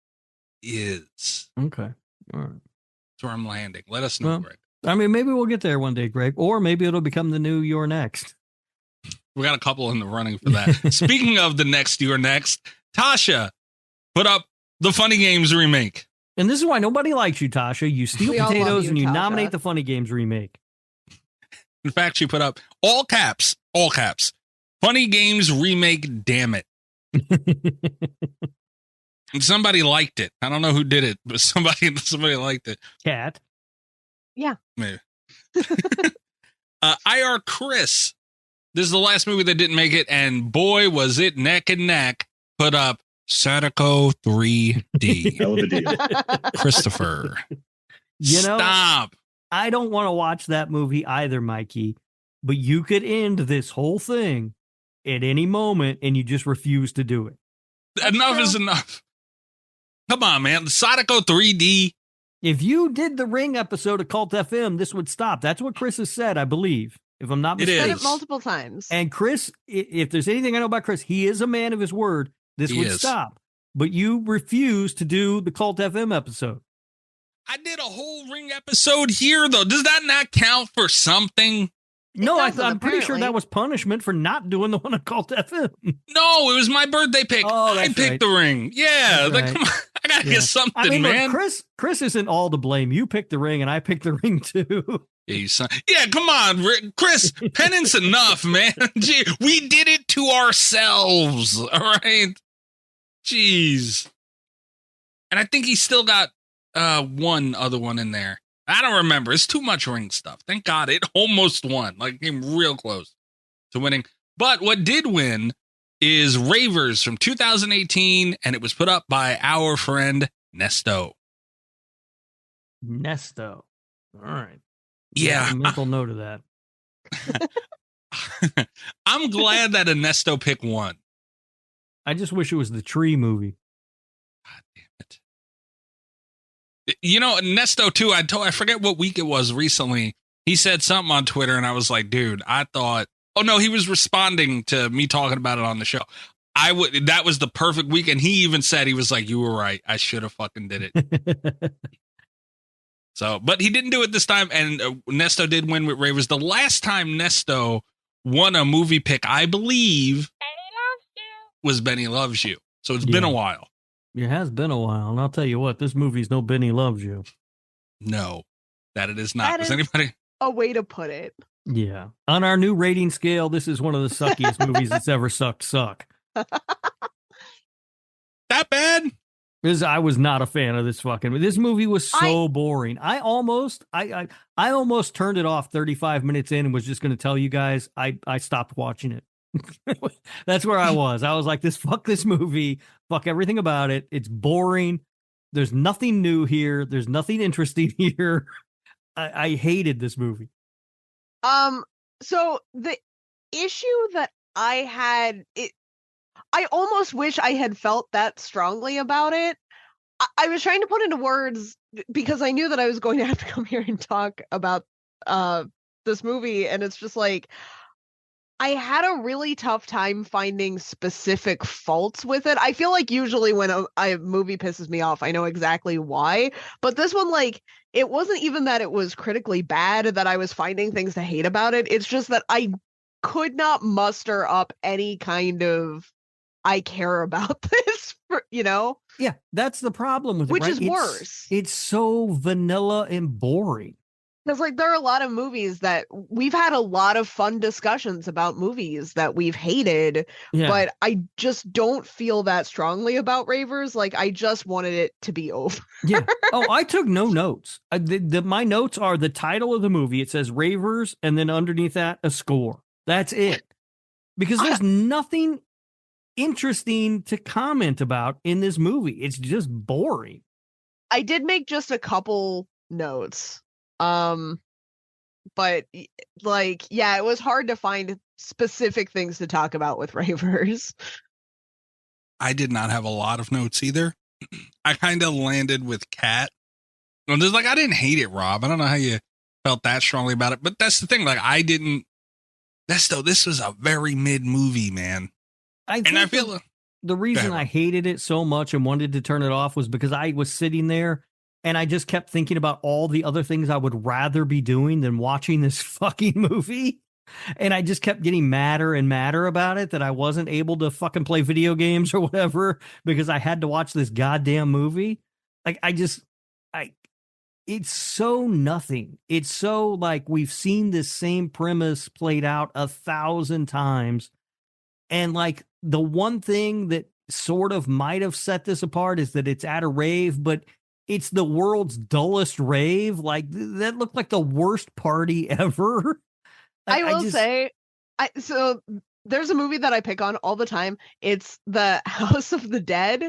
is. Okay. All right. That's where I'm landing. Let us know, Greg. I mean, maybe we'll get there one day, Greg, or maybe it'll become the new You're Next. We got a couple in the running for that. Speaking of the next You're Next, Tasha put up the Funny Games remake. And this is why nobody likes you, Tasha. You steal potatoes and you Tasha. nominate the Funny Games remake. In fact, she put up all caps, Funny Games remake, damn it. And somebody liked it. I don't know who did it, but somebody liked it. Cat. Yeah. Maybe. EyeRChris. This is the last movie that didn't make it, and boy, was it neck and neck. Put up Sadako 3D. Hell of a deal. Christopher. Stop. I don't want to watch that movie either, Mikey, but you could end this whole thing at any moment and you just refuse to do it. Enough is enough. Come on, man. Sadako 3D. If you did the Ring episode of Cult FM, this would stop. That's what Chris has said, I believe. If I'm not mistaken. Said it multiple times. And Chris, if there's anything I know about Chris, he is a man of his word. This would stop. But you refuse to do the Cult FM episode. I did a whole Ring episode here, though. Does that not count for something? No, I'm pretty sure that was punishment for not doing the one on Cult FM. No, it was my birthday pick. I picked the Ring. Yeah, Right. Come on. I gotta get something, I mean, man. Look, Chris isn't all to blame. You picked the Ring, and I picked the Ring too. Yeah, come on, Chris. Penance enough, man. Gee, we did it to ourselves. All right. Jeez. And I think he still got one other one in there. I don't remember. It's too much Ring stuff. Thank God it almost won. Like, came real close to winning. But what did win is Ravers from 2018, and it was put up by our friend Nesto. Nesto. All right. Yeah. A mental note of that. I'm glad that a Nesto pick won. I just wish it was the Tree movie. God damn it. You know, Nesto too, I forget what week it was recently. He said something on Twitter and I was like, dude, I thought, oh no, he was responding to me talking about it on the show. That was the perfect week. And he even said, he was like, you were right. I should have fucking did it. So, but he didn't do it this time. And Nesto did win with Ravers. The last time Nesto won a movie pick, I believe, was Benny Loves You. So it's been a while. It has been a while. And I'll tell you what, this movie's no Benny Loves You. No, that it is not. That Does is anybody? a way to put it. Yeah. On our new rating scale, this is one of the suckiest movies that's ever suck. That bad? I was not a fan of this this movie was so boring. I almost turned it off 35 minutes in and was just going to tell you guys I stopped watching it. That's where I was. I was like, fuck this movie. Fuck everything about it. It's boring. There's nothing new here. There's nothing interesting here. I hated this movie. So the issue that I had, I almost wish I had felt that strongly about it. I was trying to put into words because I knew that I was going to have to come here and talk about this movie, and it's just like I had a really tough time finding specific faults with it. I feel like usually when a movie pisses me off, I know exactly why, but this one, like, it wasn't even that it was critically bad that I was finding things to hate about it. It's just that I could not muster up any kind of I care about this, Yeah, that's the problem with it, which right? is worse. It's so vanilla and boring. Because like there are a lot of movies that we've had a lot of fun discussions about movies that we've hated, but I just don't feel that strongly about Ravers. Like I just wanted it to be over. Yeah. Oh, I took no notes. My notes are the title of the movie. It says Ravers, and then underneath that a score. That's it. Because there's nothing interesting to comment about in this movie. It's just boring. I did make just a couple notes. But like, yeah, it was hard to find specific things to talk about with Ravers. I did not have a lot of notes either. I kind of landed with Cat. And just like, I didn't hate it, Rob. I don't know how you felt that strongly about it, but that's the thing. Like, I didn't. This was a very mid movie, man. I feel the reason I hated it so much and wanted to turn it off was because I was sitting there and I just kept thinking about all the other things I would rather be doing than watching this fucking movie. And I just kept getting madder and madder about it, that I wasn't able to fucking play video games or whatever because I had to watch this goddamn movie. Like, it's so nothing. It's so like we've seen this same premise played out 1,000 times. And like the one thing that sort of might have set this apart is that it's at a rave, but it's the world's dullest rave. Like that looked like the worst party ever. I will say, so there's a movie that I pick on all the time. It's The House of the Dead.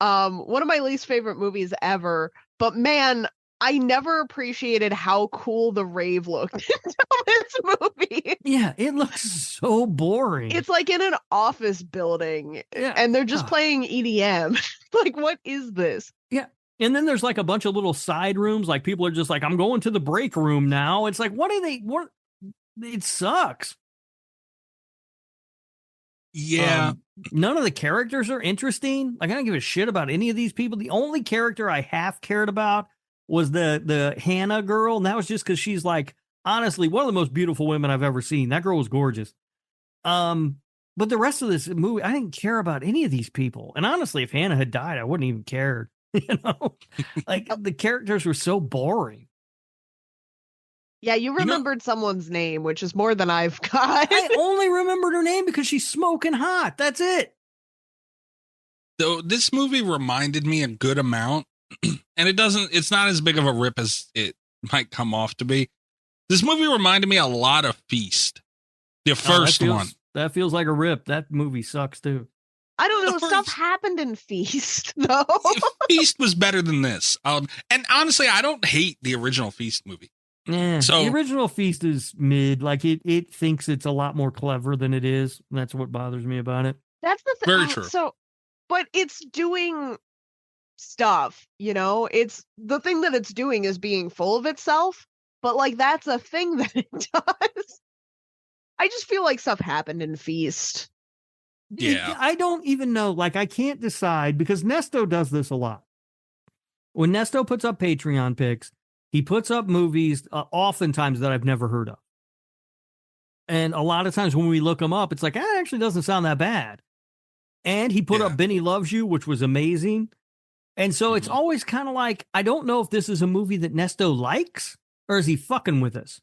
One of my least favorite movies ever. But man, I never appreciated how cool the rave looked in this movie. Yeah, it looks so boring. It's like in an office building, and they're just playing EDM. Like, what is this? Yeah. And then there's like a bunch of little side rooms. Like people are just like, I'm going to the break room now. It's like, what? It sucks. Yeah. None of the characters are interesting. Like I don't give a shit about any of these people. The only character I half cared about was the Hannah girl. And that was just because she's like, honestly, one of the most beautiful women I've ever seen. That girl was gorgeous. But the rest of this movie, I didn't care about any of these people. And honestly, if Hannah had died, I wouldn't even cared. You know, like the characters were so boring. Yeah, you remembered someone's name, which is more than I've got. I only remembered her name because she's smoking hot. That's it. Though this movie reminded me a good amount, and it's not as big of a rip as it might come off to be. This movie reminded me a lot of Feast. The first one. That feels like a rip. That movie sucks too. I don't know. Stuff happened in Feast, though. Feast was better than this. And honestly, I don't hate the original Feast movie. Yeah, so the original Feast is mid. Like it thinks it's a lot more clever than it is. That's what bothers me about it. That's the thing. Very true. So, but it's doing stuff, you know? It's the thing that it's doing is being full of itself, but like that's a thing that it does. I just feel like stuff happened in Feast. Yeah. I don't even know. Like, I can't decide because Nesto does this a lot. When Nesto puts up Patreon pics, he puts up movies oftentimes that I've never heard of. And a lot of times when we look them up, it's like, it actually doesn't sound that bad. And he put up Benny Loves You, which was amazing. And so it's always kind of like, I don't know if this is a movie that Nesto likes or is he fucking with us?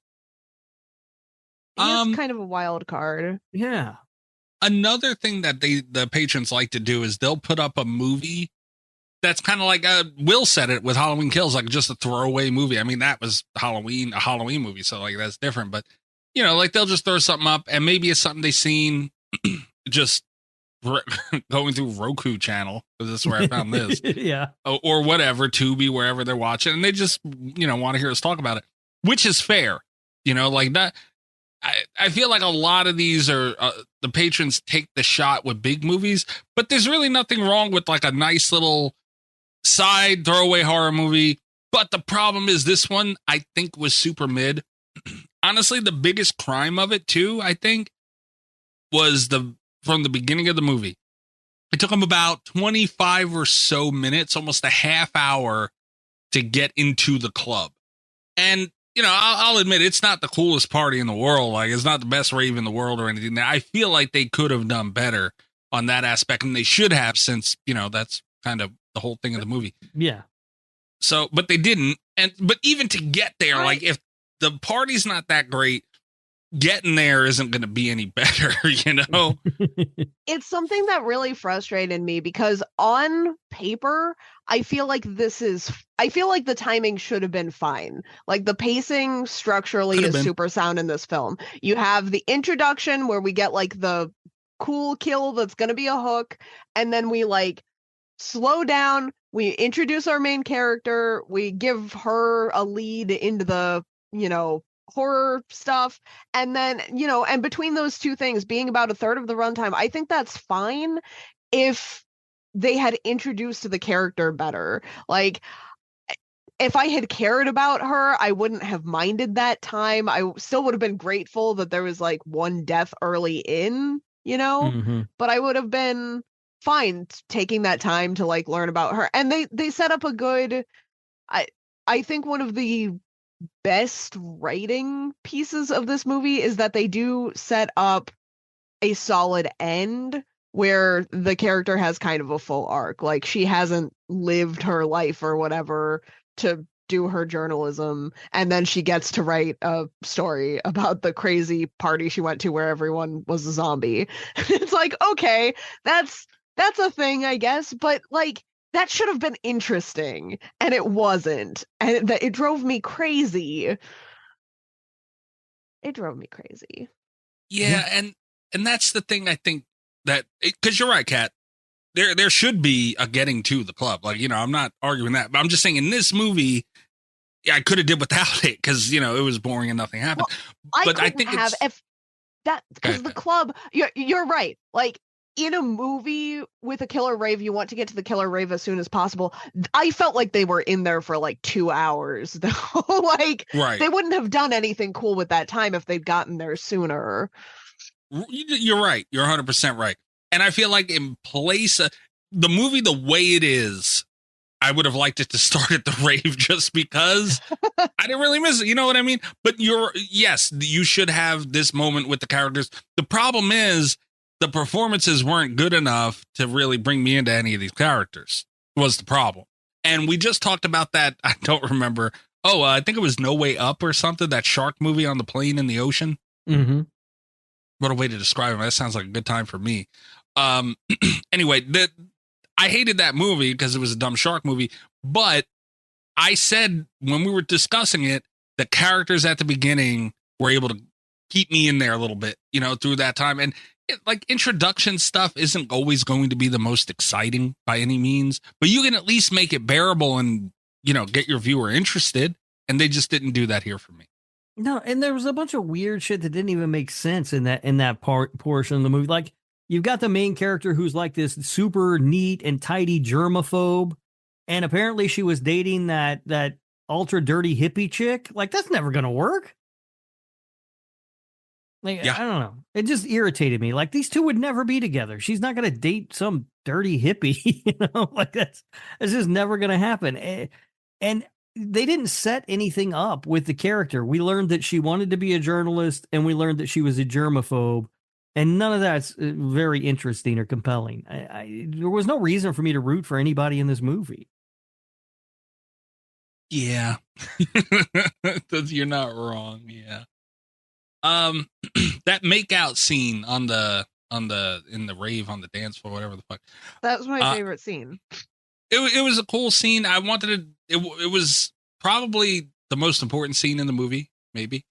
It's kind of a wild card. Yeah. Another thing that the patrons like to do is they'll put up a movie that's kind of like Will said it with Halloween Kills, like just a throwaway movie. I mean, that was a Halloween movie, so like that's different. But you know, like they'll just throw something up, and maybe it's something they've seen just going through Roku channel, because this is where I found this. Yeah, or whatever, Tubi, wherever they're watching, and they just want to hear us talk about it, which is fair. Like that. I feel like a lot of these are the patrons take the shot with big movies, but there's really nothing wrong with like a nice little side throwaway horror movie. But the problem is this one, I think, was super mid. Honestly, the biggest crime of it too, I think, was from the beginning of the movie. It took them about 25 or so minutes, almost a half hour to get into the club. And I'll admit it's not the coolest party in the world. Like, it's not the best rave in the world or anything. I feel like they could have done better on that aspect, and they should have, since, that's kind of the whole thing of the movie. Yeah. So, but they didn't. But even to get there, like, if the party's not that great. Getting there isn't going to be any better, you know? It's something that really frustrated me because on paper, I feel like the timing should have been fine. Like the pacing structurally is super sound in this film. You have the introduction where we get like the cool kill that's going to be a hook, and then we like slow down, we introduce our main character, we give her a lead into the, horror stuff, and then and between those two things being about a third of the runtime, I think that's fine if they had introduced the character better. Like if I had cared about her, I wouldn't have minded that time. I still would have been grateful that there was like one death early in, but I would have been fine taking that time to like learn about her. And they set up a good, I think one of the best writing pieces of this movie is that they do set up a solid end where the character has kind of a full arc. Like she hasn't lived her life or whatever to do her journalism, and then she gets to write a story about the crazy party she went to where everyone was a zombie. It's like, okay, that's a thing, I guess, but like that should have been interesting, and it wasn't, and it drove me crazy. It drove me crazy. Yeah, and that's the thing. I think that because you're right, Kat. There should be a getting to the club. Like, I'm not arguing that, but I'm just saying in this movie, I could have did without it because it was boring and nothing happened. Well, but I think because the club. You're right. Like, in a movie with a killer rave, you want to get to the killer rave as soon as possible. I felt like they were in there for like 2 hours, though. Like, right. They wouldn't have done anything cool with that time if they'd gotten there sooner. You're right. You're 100% right. And I feel like in place of the movie, the way it is, I would have liked it to start at the rave just because I didn't really miss it. You know what I mean? But yes, you should have this moment with the characters. The problem is, the performances weren't good enough to really bring me into any of these characters was the problem. And we just talked about that. I don't remember. I think it was No Way Up or something. That shark movie on the plane in the ocean. Mm-hmm. What a way to describe it. That sounds like a good time for me. Anyway, I hated that movie because it was a dumb shark movie. But I said when we were discussing it, the characters at the beginning were able to keep me in there a little bit, through that time. And like introduction stuff isn't always going to be the most exciting by any means, but you can at least make it bearable and, get your viewer interested. And they just didn't do that here for me. No. And there was a bunch of weird shit that didn't even make sense in that portion of the movie. Like you've got the main character who's like this super neat and tidy germaphobe. And apparently she was dating that ultra dirty hippie chick. Like that's never going to work. Like, yeah. I don't know. It just irritated me. Like these two would never be together. She's not going to date some dirty hippie, like that's just never going to happen. And they didn't set anything up with the character. We learned that she wanted to be a journalist and we learned that she was a germaphobe, and none of that's very interesting or compelling. There was no reason for me to root for anybody in this movie. Yeah. You're not wrong. Yeah. That makeout scene in the rave on the dance floor, whatever the fuck. That was my favorite scene. It was a cool scene. I wanted it was probably the most important scene in the movie, maybe,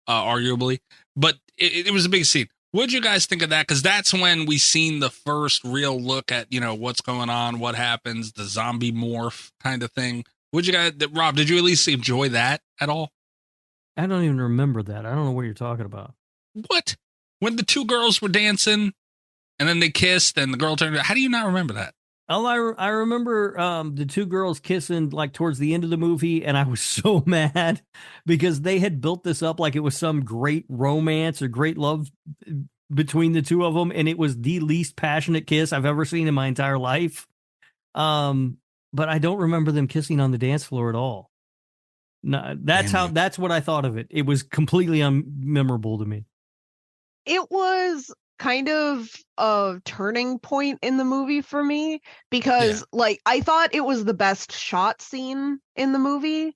arguably, but it was a big scene. What'd you guys think of that? Because that's when we seen the first real look at, what's going on, what happens, the zombie morph kind of thing. What'd you guys, Rob, did you at least enjoy that at all? I don't even remember that. I don't know what you're talking about. What? When the two girls were dancing and then they kissed and the girl turned, how do you not remember that? Oh, I remember the two girls kissing like towards the end of the movie, and I was so mad because they had built this up like it was some great romance or great love between the two of them, and it was the least passionate kiss I've ever seen in my entire life. But I don't remember them kissing on the dance floor at all. No, that's what I thought of it. It was completely unmemorable to me. It was kind of a turning point in the movie for me because like I thought it was the best shot scene in the movie.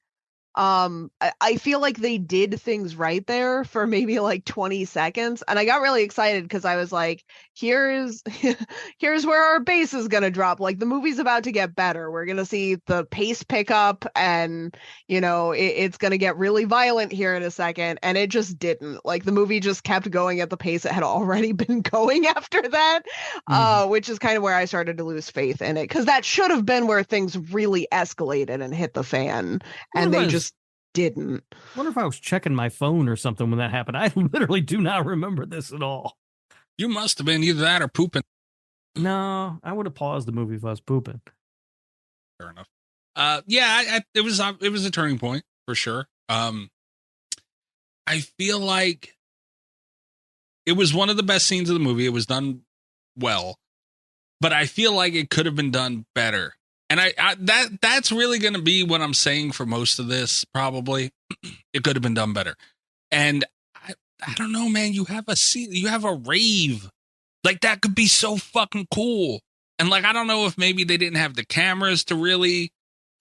I feel like they did things right there for maybe like 20 seconds, and I got really excited because I was like, here's here's where our base is gonna drop. Like the movie's about to get better. We're gonna see the pace pick up, and it's gonna get really violent here in a second, and it just didn't. Like the movie just kept going at the pace it had already been going after that, which is kind of where I started to lose faith in it, because that should have been where things really escalated and hit the fan, and they just didn't. I wonder if I was checking my phone or something when that happened. I literally do not remember this at all. You must have been either that or pooping. No, I would have paused the movie if I was pooping. Fair enough. It was a turning point for sure. I feel like it was one of the best scenes of the movie. It was done well, but I feel like it could have been done better. And that's really going to be what I'm saying for most of this. Probably it could have been done better. And I don't know, man, you have a rave like that could be so fucking cool. And like, I don't know if maybe they didn't have the cameras to really,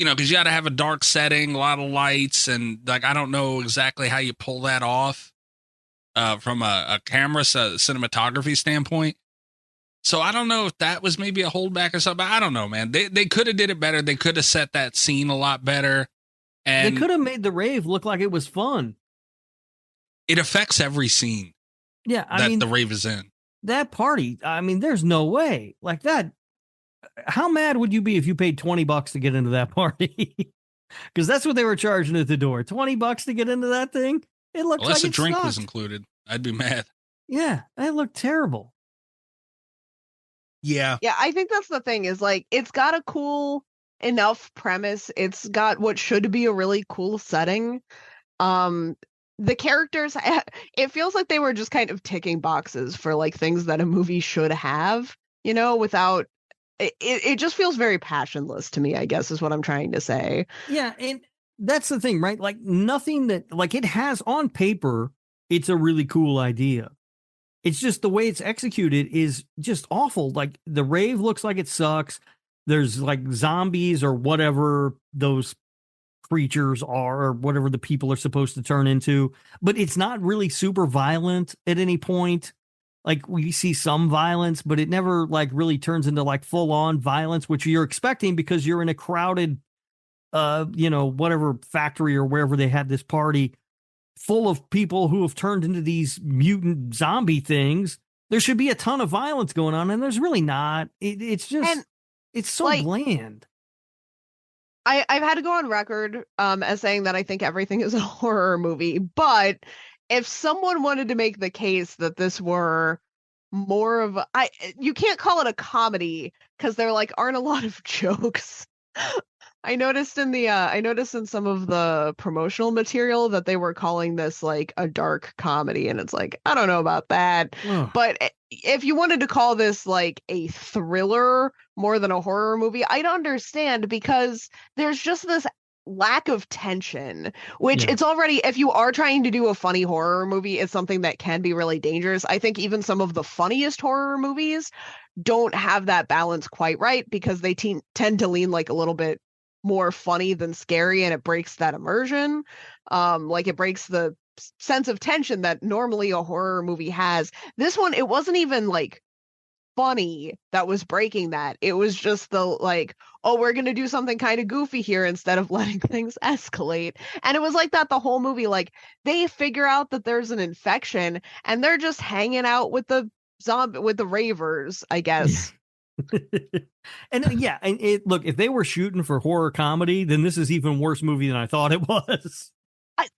cause you got to have a dark setting, a lot of lights. And like, I don't know exactly how you pull that off from a camera cinematography standpoint. So I don't know if that was maybe a holdback or something. I don't know, man. They could have did it better. They could have set that scene a lot better. And they could have made the rave look like it was fun. It affects every scene. Yeah, the rave is in. That party, I mean, there's no way. Like that, how mad would you be if you paid $20 to get into that party? Because that's what they were charging at the door. $20 to get into that thing? It looked Unless like a drink sucked. was included. I'd be mad. Yeah, it looked terrible. Yeah. Yeah, I think that's the thing is like it's got a cool enough premise. It's got what should be a really cool setting. The characters, it feels like they were just kind of ticking boxes for like things that a movie should have, without it just feels very passionless to me, I guess is what I'm trying to say. Yeah, and that's the thing, right? Like nothing that like it has on paper, it's a really cool idea. It's just the way it's executed is just awful. Like the rave looks like it sucks. There's like zombies or whatever those creatures are or whatever the people are supposed to turn into, but it's not really super violent at any point. Like we see some violence, but it never like really turns into like full on violence, which you're expecting because you're in a crowded, whatever factory or wherever they had this party full of people who have turned into these mutant zombie things. There should be a ton of violence going on, and there's really not. It's just, it's so like, bland. I've had to go on record as saying that I think everything is a horror movie, but if someone wanted to make the case that this were more of you can't call it a comedy because there like aren't a lot of jokes. I noticed in some of the promotional material that they were calling this like a dark comedy, and it's like, I don't know about that. But if you wanted to call this like a thriller more than a horror movie, I'd understand, because there's just this lack of tension, which it's already, if you are trying to do a funny horror movie, it's something that can be really dangerous. I think even some of the funniest horror movies don't have that balance quite right, because they tend to lean like a little bit more funny than scary, and it breaks that immersion. Like it breaks the sense of tension that normally a horror movie has. This one, it wasn't even like funny that was breaking that. It was just the like, oh, we're gonna do something kind of goofy here instead of letting things escalate. And it was like that the whole movie. Like they figure out that there's an infection and they're just hanging out with the Ravers, I guess. And look, if they were shooting for horror comedy, then this is even worse movie than I thought it was.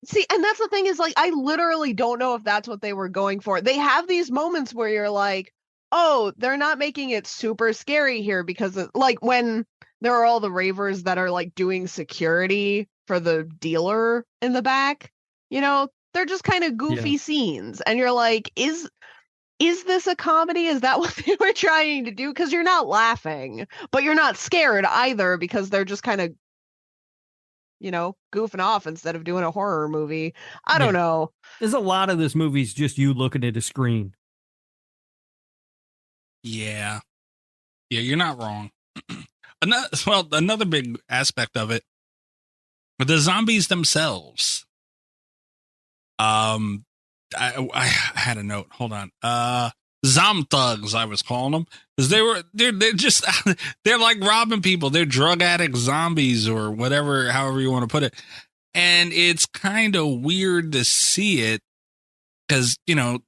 See, and that's the thing is like, I literally don't know if that's what they were going for. They have these moments where you're like, oh, they're not making it super scary here, because like when there are all the Ravers that are like doing security for the dealer in the back, they're just kind of goofy scenes. And you're like, is this a comedy? Is that what they were trying to do? Because you're not laughing, but you're not scared either, because they're just kind of, goofing off instead of doing a horror movie. I don't know. There's a lot of this movie's just you looking at a screen. Yeah, you're not wrong. Another big aspect of it But the zombies themselves, I had a note. Hold on. Zom thugs, I was calling them, because they're just they're like robbing people. They're drug addict zombies or whatever, however you want to put it. And it's kind of weird to see it because, you know,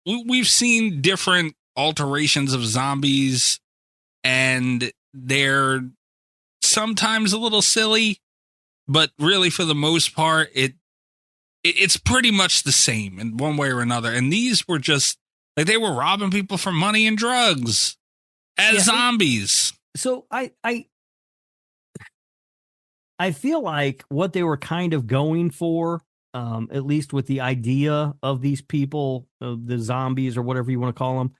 we've seen different alterations of zombies, and they're sometimes a little silly, but really for the most part, it's pretty much the same in one way or another. And these were just like, they were robbing people for money and drugs as zombies. So I feel like what they were kind of going for, at least with the idea of these people, the zombies or whatever you want to call them,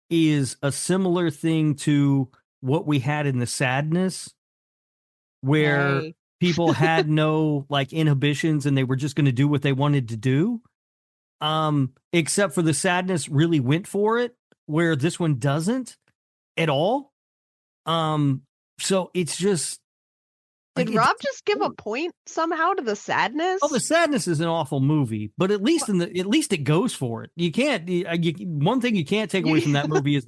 is a similar thing to what we had in The Sadness, where people had no like inhibitions and they were just going to do what they wanted to do. Except for The Sadness really went for it, where this one doesn't at all. So it's just. Did Rob just give a point somehow to The Sadness? Oh, The Sadness is an awful movie, but at least at least it goes for it. You can't. One thing you can't take away from that movie is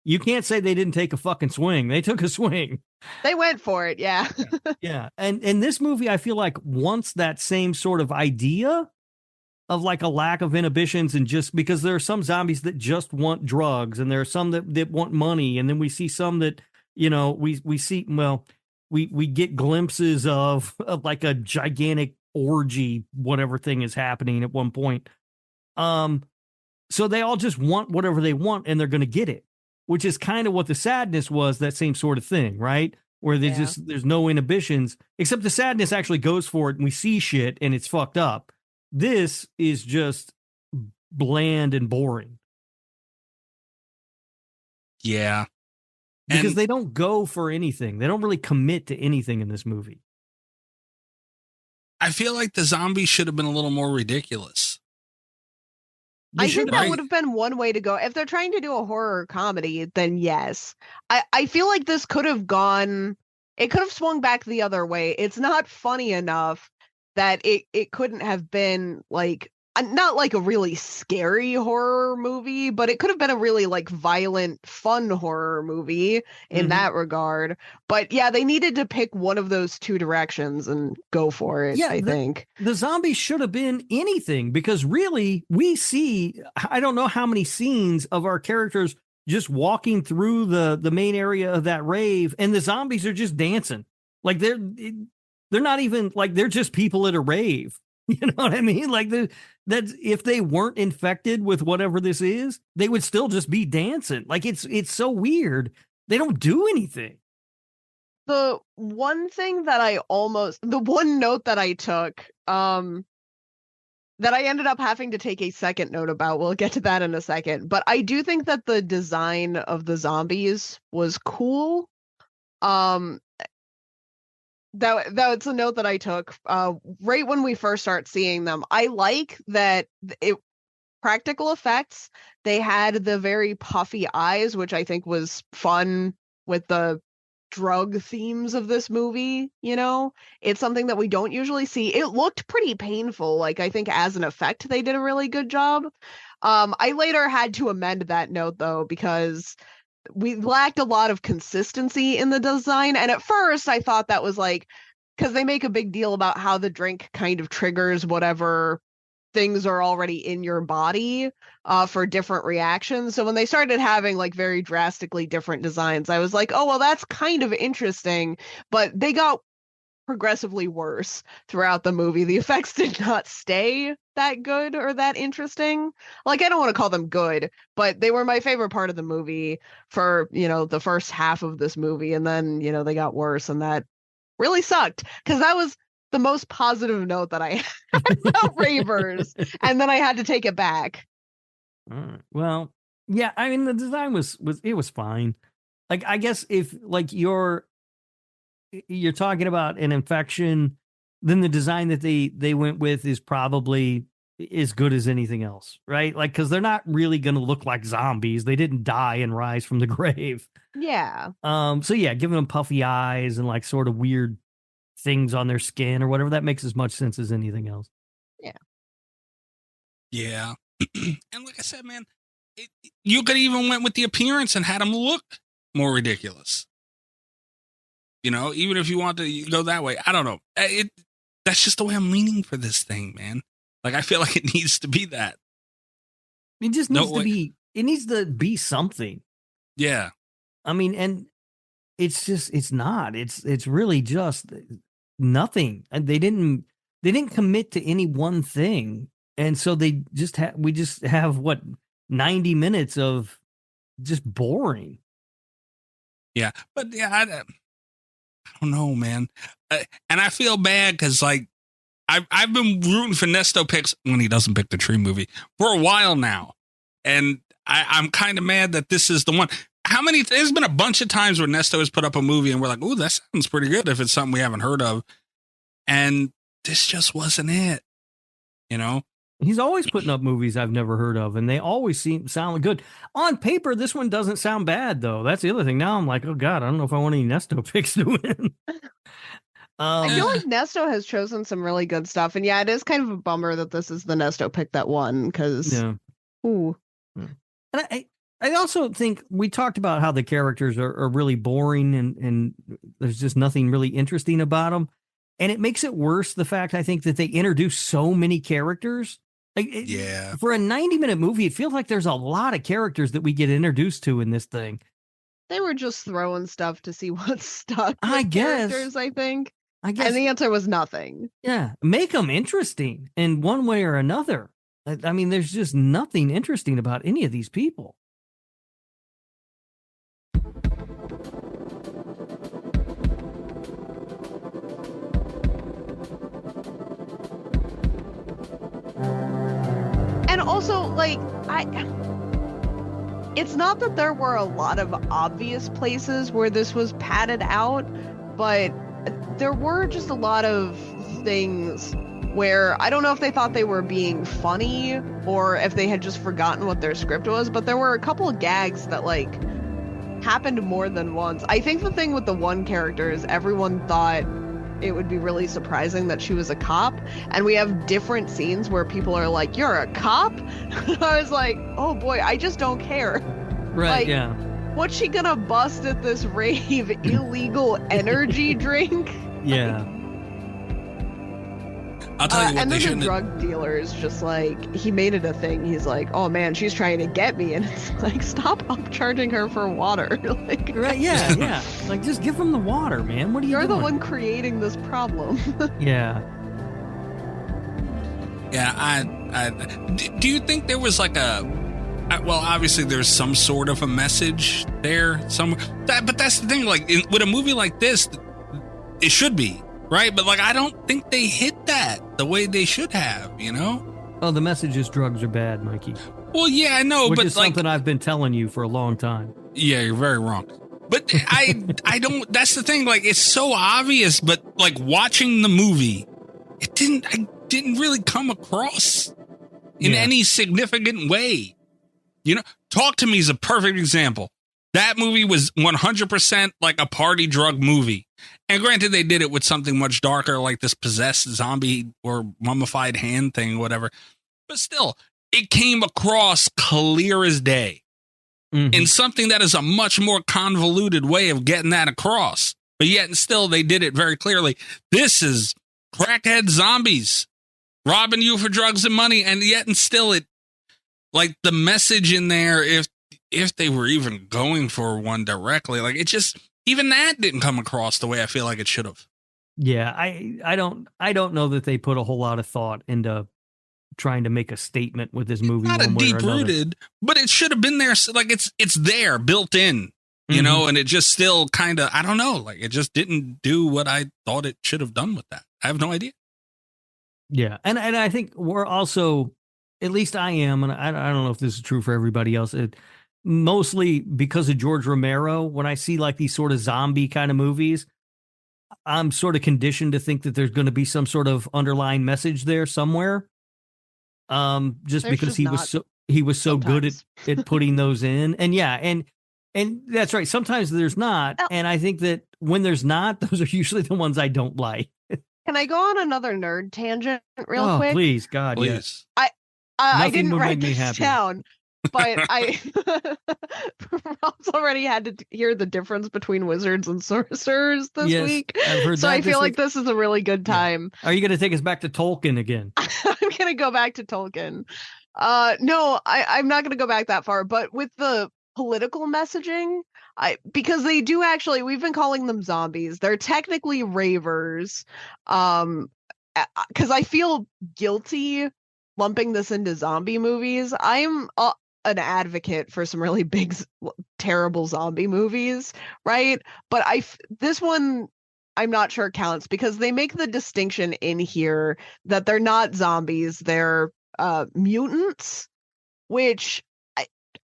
you can't say they didn't take a fucking swing. They took a swing. They went for it, yeah. Yeah, and this movie, I feel like wants that same sort of idea of like a lack of inhibitions, and just because there are some zombies that just want drugs, and there are some that want money, and then we see some that, you know, we see, well, we get glimpses of like a gigantic orgy, whatever thing is happening at one point. So they all just want whatever they want, and they're going to get it, which is kind of what The Sadness was, that same sort of thing, right? Where there's no inhibitions, except The Sadness actually goes for it, and we see shit, and it's fucked up. This is just bland and boring. Yeah. Because they don't go for anything. They don't really commit to anything in this movie. I feel like the zombies should have been a little more ridiculous. I think that would have been one way to go. If they're trying to do a horror comedy, then yes. I feel like this could have swung back the other way. It's not funny enough that it couldn't have been like, not like a really scary horror movie, but it could have been a really like violent, fun horror movie in that regard. But yeah, they needed to pick one of those two directions and go for it, I think. The zombies should have been anything, because really we see, I don't know how many scenes of our characters just walking through the main area of that rave, and the zombies are just dancing. Like they're not even like, they're just people at a rave. You know what I mean? Like that's, if they weren't infected with whatever this is, they would still just be dancing. Like it's so weird. They don't do anything. The one note that I took, that I ended up having to take a second note about, we'll get to that in a second, but I do think that the design of the zombies was cool. That's a note that I took right when we first start seeing them. I like that practical effects. They had the very puffy eyes, which I think was fun with the drug themes of this movie. You know, it's something that we don't usually see. It looked pretty painful. Like, I think as an effect, they did a really good job. I later had to amend that note though, because we lacked a lot of consistency in the design. And at first I thought that was like, because they make a big deal about how the drink kind of triggers whatever things are already in your body for different reactions. So when they started having like very drastically different designs, I was like, oh, well, that's kind of interesting. But they got progressively worse throughout the movie. The effects did not stay that good or that interesting. Like, I don't want to call them good, but they were my favorite part of the movie for, you know, the first half of this movie. And then, you know, they got worse, and that really sucked, because that was the most positive note that I had about Ravers. And then I had to take it back. Well, yeah, I mean, the design was fine. Like, I guess if like you're talking about an infection, then the design that they went with is probably as good as anything else, right? Like, because they're not really going to look like zombies. They didn't die and rise from the grave. Yeah. So yeah, giving them puffy eyes and like sort of weird things on their skin or whatever. That makes as much sense as anything else. Yeah. And like I said, man, you could even went with the appearance and had him look more ridiculous. You know, even if you want to go that way. I don't know. That's just the way I'm leaning for this thing, man. Like, I feel like it needs to be that. It just needs to be, it needs to be something. Yeah. I mean, and it's not. It's really just nothing. And they didn't commit to any one thing. And so we just have what, 90 minutes of just boring. Yeah. But yeah, I don't know, man. And I feel bad because, like, I've been rooting for Nesto picks when he doesn't pick the Tree movie for a while now. And I'm kind of mad that this is the one. There's been a bunch of times where Nesto has put up a movie and we're like, ooh, that sounds pretty good if it's something we haven't heard of. And this just wasn't it, you know? He's always putting up movies I've never heard of, and they always sound good. On paper, this one doesn't sound bad, though. That's the other thing. Now I'm like, oh, God, I don't know if I want any Nesto picks to win. I feel like Nesto has chosen some really good stuff. And yeah, it is kind of a bummer that this is the Nesto pick that won because, ooh. And I also think we talked about how the characters are really boring and there's just nothing really interesting about them. And it makes it worse, the fact, I think, that they introduce so many characters. Like, for a 90-minute movie, it feels like there's a lot of characters that we get introduced to in this thing. They were just throwing stuff to see what stuck. I guess. Characters, I think. And the answer was nothing. Yeah. Make them interesting in one way or another. I mean, there's just nothing interesting about any of these people. And also, like, it's not that there were a lot of obvious places where this was padded out, but there were just a lot of things where I don't know if they thought they were being funny or if they had just forgotten what their script was, but there were a couple of gags that, like, happened more than once. I think the thing with the one character is everyone thought it would be really surprising that she was a cop, and we have different scenes where people are like, you're a cop? I was like, oh boy, I just don't care. Right, like, yeah. What's she gonna bust at this rave? Illegal energy drink? Yeah. I'll tell you what, and then the drug dealer is just like, he made it a thing. He's like, oh man, she's trying to get me. And it's like, stop upcharging her for water. Like, right, yeah. Like, just give them the water, man. What are you doing? You're the one creating this problem. Yeah. Yeah, do you think there was like well, obviously there's some sort of a message there somewhere. But that's the thing, like, with a movie like this, it should be. Right, but like I don't think they hit that the way they should have, you know? Oh, the message is drugs are bad, Mikey. Well, yeah, I know, which but is like, something I've been telling you for a long time. Yeah, you're very wrong. But I don't. That's the thing. Like, it's so obvious, but like watching the movie, I didn't really come across in any significant way. You know, Talk to Me is a perfect example. That movie was 100% like a party drug movie. And granted, they did it with something much darker, like this possessed zombie or mummified hand thing, whatever. But still, it came across clear as day in something that is a much more convoluted way of getting that across. But yet and still, they did it very clearly. This is crackhead zombies robbing you for drugs and money. And yet and still, it, like, the message in there, if they were even going for one directly, like, it just, even that didn't come across the way I feel like it should have. Yeah, I don't know that they put a whole lot of thought into trying to make a statement with this movie. Not a deep rooted, but it should have been there. Like, it's there, built in, you know, and it just still kind of, I don't know, like, it just didn't do what I thought it should have done with that. I have no idea. Yeah, and I think we're also, at least I am, and I don't know if this is true for everybody else. Mostly because of George Romero, when I see like these sort of zombie kind of movies, I'm sort of conditioned to think that there's going to be some sort of underlying message there somewhere. Just because he was so good at putting those in. And yeah, and that's right. Sometimes there's not. And I think that when there's not, those are usually the ones I don't like. Can I go on another nerd tangent real quick? Please, God, Please. yes. I Nothing didn't would write make me this happier. down, but Rob's already had to hear the difference between wizards and sorcerers this Yes, week. I've heard so that I this feel like week. this is a really good time. Are you going to take us back to Tolkien again? I'm gonna go back to Tolkien. No, I'm not gonna go back that far, but with the political messaging, because they do actually, we've been calling them zombies. They're technically ravers. Because I feel guilty lumping this into zombie movies. I'm an advocate for some really big, terrible zombie movies, right? But this one, I'm not sure counts because they make the distinction in here that they're not zombies, they're mutants, which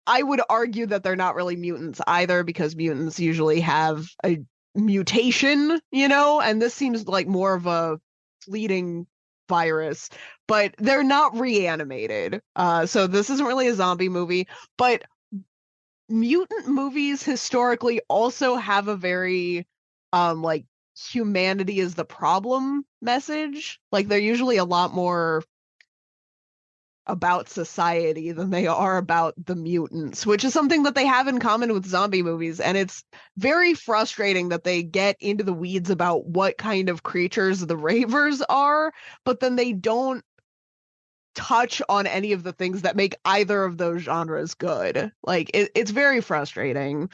I would argue that they're not really mutants either, because mutants usually have a mutation, and this seems like more of a fleeting virus, but they're not reanimated. So this isn't really a zombie movie, but mutant movies historically also have a very like humanity is the problem message. Like they're usually a lot more about society than they are about the mutants, which is something that they have in common with zombie movies. And it's very frustrating that they get into the weeds about what kind of creatures the Ravers are, but then they don't touch on any of the things that make either of those genres good. Like it's very frustrating.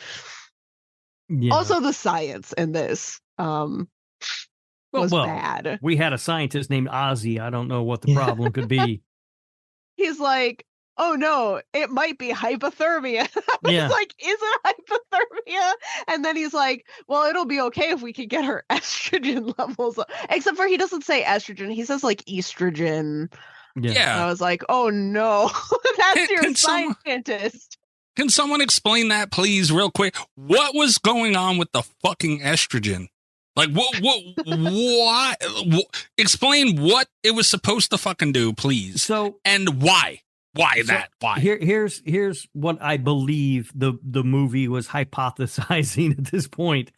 Yeah. Also, the science in this was bad. We had a scientist named Ozzy. I don't know what the problem could be. He's like, oh no, it might be hypothermia. He's like, is it hypothermia? And then he's like, well, it'll be okay if we can get her estrogen levels up. Except for he doesn't say estrogen. He says like estrogen. Yeah. And I was like, oh no, that's your scientist. Can someone explain that, please, real quick? What was going on with the fucking estrogen? Like, why? Explain what it was supposed to fucking do, please. And why? Why that? Why? Here's what I believe the movie was hypothesizing at this point.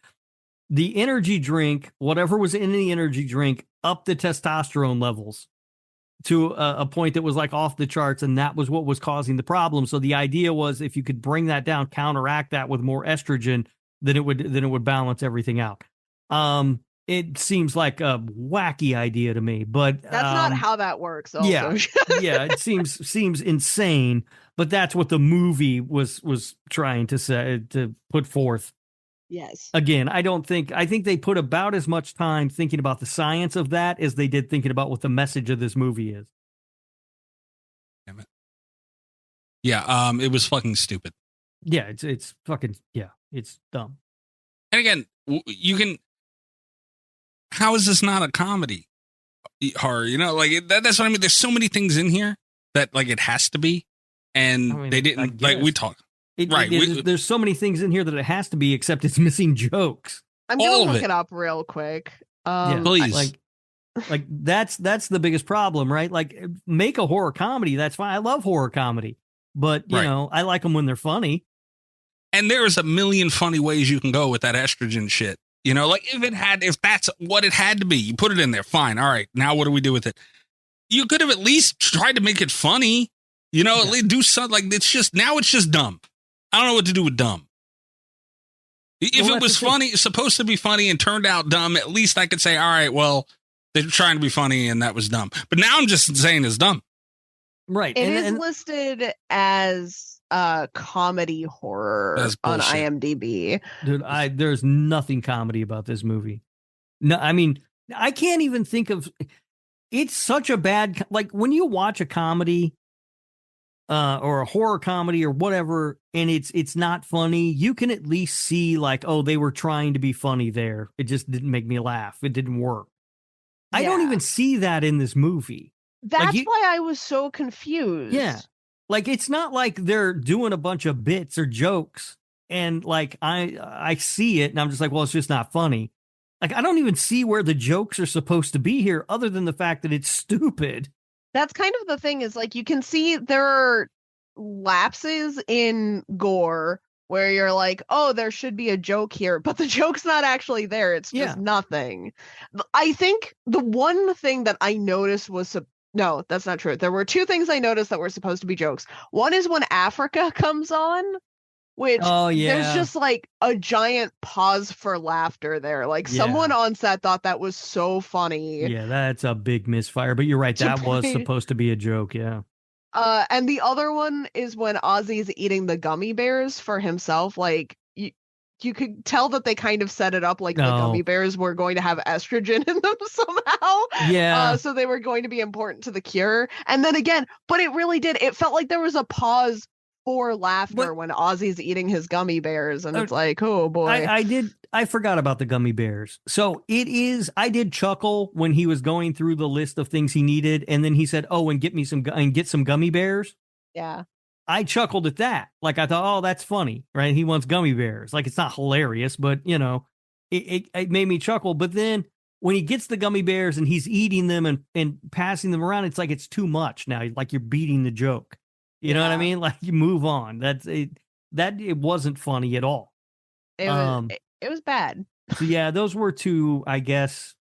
The energy drink, whatever was in the energy drink, upped the testosterone levels to a point that was like off the charts, and that was what was causing the problem. So the idea was if you could bring that down, counteract that with more estrogen, then it would balance everything out. It seems like a wacky idea to me, but that's not how that works. Also. Yeah, it seems insane, but that's what the movie was trying to say, to put forth. Yes. Again, I think they put about as much time thinking about the science of that as they did thinking about what the message of this movie is. Damn it. Yeah, it was fucking stupid. Yeah, it's fucking, yeah, it's dumb. And again, you can. How is this not a comedy horror? Like that's what I mean. There's so many things in here that like it has to be, and they didn't. Like we talk. There's so many things in here that it has to be, except it's missing jokes. I'm gonna look it up real quick. Please. Like that's the biggest problem, right? Like make a horror comedy. That's fine. I love horror comedy, but you know I like them when they're funny. And there's a million funny ways you can go with that estrogen shit. Like if that's what it had to be, you put it in there. Fine. All right. Now what do we do with it? You could have at least tried to make it funny, at least do something. Like it's just dumb. I don't know what to do with dumb. If it was funny, it's supposed to be funny and turned out dumb, at least I could say, all right, well, they're trying to be funny and that was dumb. But now I'm just saying it's dumb. Right. It is listed as comedy horror on IMDb. Dude, there's nothing comedy about this movie. No, I mean, I can't even think of. It's such a bad, like when you watch a comedy or a horror comedy or whatever, and it's not funny, you can at least see like, oh, they were trying to be funny there. It just didn't make me laugh. It didn't work. Yeah. I don't even see that in this movie. That's why I was so confused. Yeah. Like, it's not like they're doing a bunch of bits or jokes and like I see it and I'm just like, well, it's just not funny. Like, I don't even see where the jokes are supposed to be here other than the fact that it's stupid. That's kind of the thing is like you can see there are lapses in gore where you're like, oh, there should be a joke here, but the joke's not actually there. It's just nothing. I think the one thing that I noticed was no, that's not true. There were two things I noticed that were supposed to be jokes. One is when Africa comes on, which there's just like a giant pause for laughter there. Like someone on set thought that was so funny. Yeah, that's a big misfire. But you're right. That was supposed to be a joke. Yeah. And the other one is when Ozzy's eating the gummy bears for himself. Like you could tell that they kind of set it up like the gummy bears were going to have estrogen in them somehow. Yeah. So they were going to be important to the cure. And then again, but it really did. It felt like there was a pause for laughter when Ozzy's eating his gummy bears. And it's like, oh boy. I forgot about the gummy bears. So I did chuckle when he was going through the list of things he needed. And then he said, oh, and get some gummy bears. Yeah. I chuckled at that. Like, I thought, oh, that's funny, right? He wants gummy bears. Like, it's not hilarious, but, you know, it made me chuckle. But then when he gets the gummy bears and he's eating them and passing them around, it's like it's too much now. Like, you're beating the joke. You know what I mean? Like, you move on. It wasn't funny at all. It was bad. So, yeah, those were two, I guess.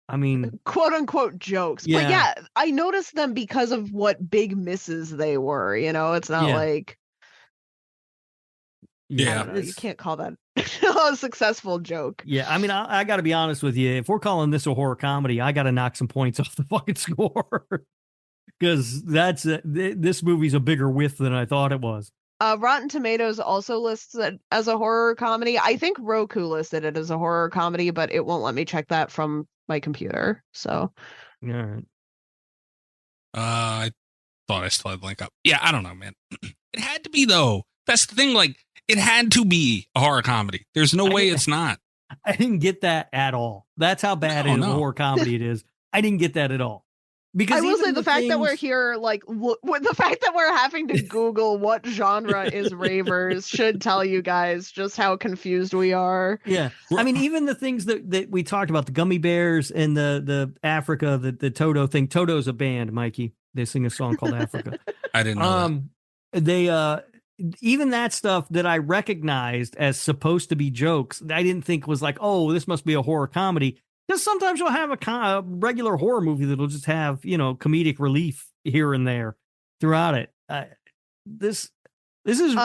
I mean, quote unquote jokes. Yeah. But yeah, I noticed them because of what big misses they were. You know, it's not like, you can't call that a successful joke. Yeah. I mean, I got to be honest with you. If we're calling this a horror comedy, I got to knock some points off the fucking score because this movie's a bigger whiff than I thought it was. Rotten Tomatoes also lists it as a horror comedy. I think Roku listed it as a horror comedy, but it won't let me check that from my computer. So, all right. I thought I still had the link up. Yeah, I don't know, man. It had to be though. That's the thing. Like, it had to be a horror comedy. There's no way it's not. I didn't get that at all. That's how bad a horror comedy it is. I didn't get that at all. Because I will say the fact that we're here, like the fact that we're having to Google what genre is Ravers should tell you guys just how confused we are. Yeah. I mean, even the things that we talked about, the gummy bears and the Africa, the Toto thing. Toto's a band, Mikey. They sing a song called Africa. I didn't know that. They even that stuff that I recognized as supposed to be jokes, I didn't think was like, oh, this must be a horror comedy. Because sometimes you'll have a regular horror movie that'll just have, you know, comedic relief here and there throughout it. This is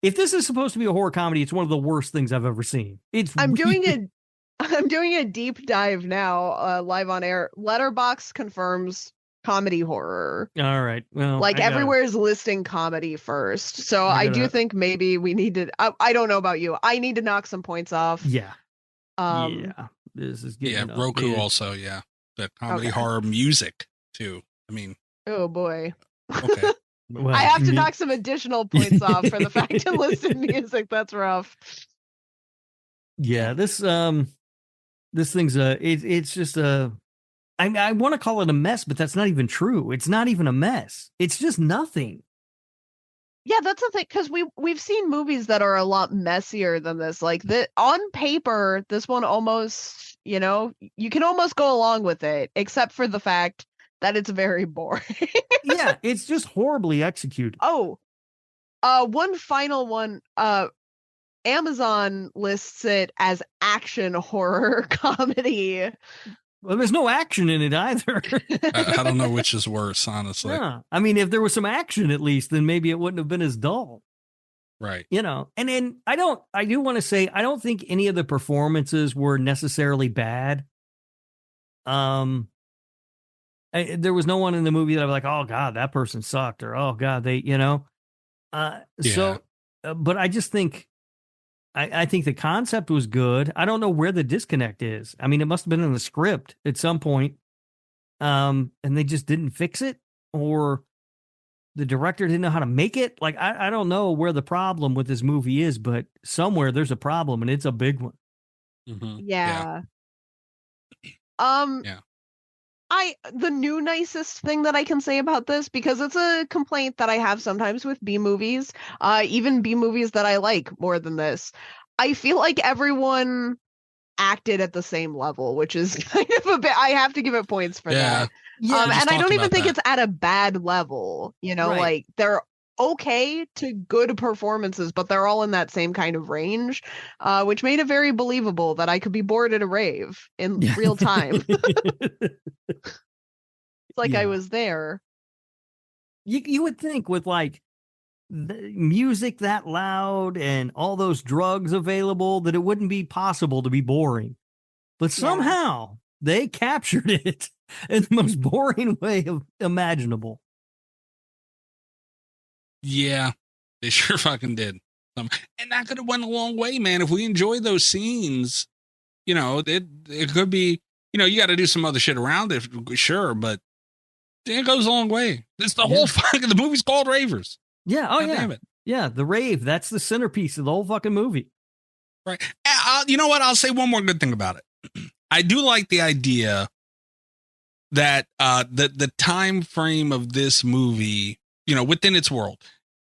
if this is supposed to be a horror comedy, it's one of the worst things I've ever seen. I'm doing a deep dive now, live on air. Letterboxd confirms comedy horror. All right. Well, like everywhere is listing comedy first. So I do think maybe we need to. I don't know about you. I need to knock some points off. Yeah. Yeah. This is getting Roku also, the comedy horror music too. I mean, oh boy. Okay. Well, I have to knock some additional points off for the fact to listen music. That's rough. Yeah, this thing's it's just I want to call it a mess, but that's not even true. It's not even a mess. It's just nothing. Yeah, that's the thing, because we've seen movies that are a lot messier than this. Like, on paper, this one almost, you know, you can almost go along with it, except for the fact that it's very boring. Yeah, it's just horribly executed. Oh, one final one. Amazon lists it as action horror comedy. Well, there's no action in it either. I don't know which is worse, honestly. Yeah. I mean, if there was some action at least, then maybe it wouldn't have been as dull. Right. You know, and then I do want to say, I don't think any of the performances were necessarily bad. There was no one in the movie that I was like, oh God, that person sucked, or, oh God, they, you know, so, but I just think, I think the concept was good. I don't know where the disconnect is. I mean, it must have been in the script at some point. And they just didn't fix it, or the director didn't know how to make it. Like, I don't know where the problem with this movie is, but somewhere there's a problem, and it's a big one. Mm-hmm. Yeah. Yeah. The new nicest thing that I can say about this, because it's a complaint that I have sometimes with B movies, even B movies that I like more than this, I feel like everyone acted at the same level, which is kind of a bit, I have to give it points for that. Yeah, and I don't even think it's at a bad level, you know, right. Like they're okay to good performances, but they're all in that same kind of range, which made it very believable that I could be bored at a rave in real time. It's like I was there. You would think with like the music that loud and all those drugs available that it wouldn't be possible to be boring. But somehow they captured it in the most boring way imaginable. Yeah, they sure fucking did. And that could have went a long way, man. If we enjoy those scenes, you know, it could be, you know, you got to do some other shit around it, sure, but it goes a long way. It's the whole fucking, the movie's called Ravers. Yeah. Oh, God yeah. damn it. Yeah. The rave. That's the centerpiece of the whole fucking movie. Right. You know what? I'll say one more good thing about it. I do like the idea that the time frame of this movie, you know, within its world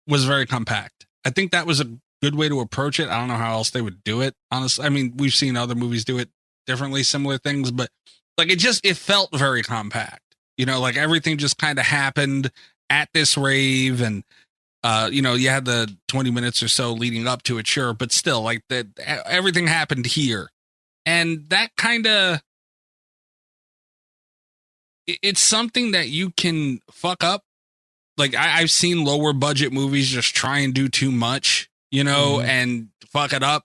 was very compact. I think that was a good way to approach it. I don't know how else they would do it. Honestly, I mean, we've seen other movies do it differently, similar things, but like it felt very compact. You know, like everything just kind of happened at this rave, and you know, you had the 20 minutes or so leading up to it, sure, but still, like everything happened here, and that kind of it's something that you can fuck up. Like I've seen lower budget movies just try and do too much, you know, and fuck it up.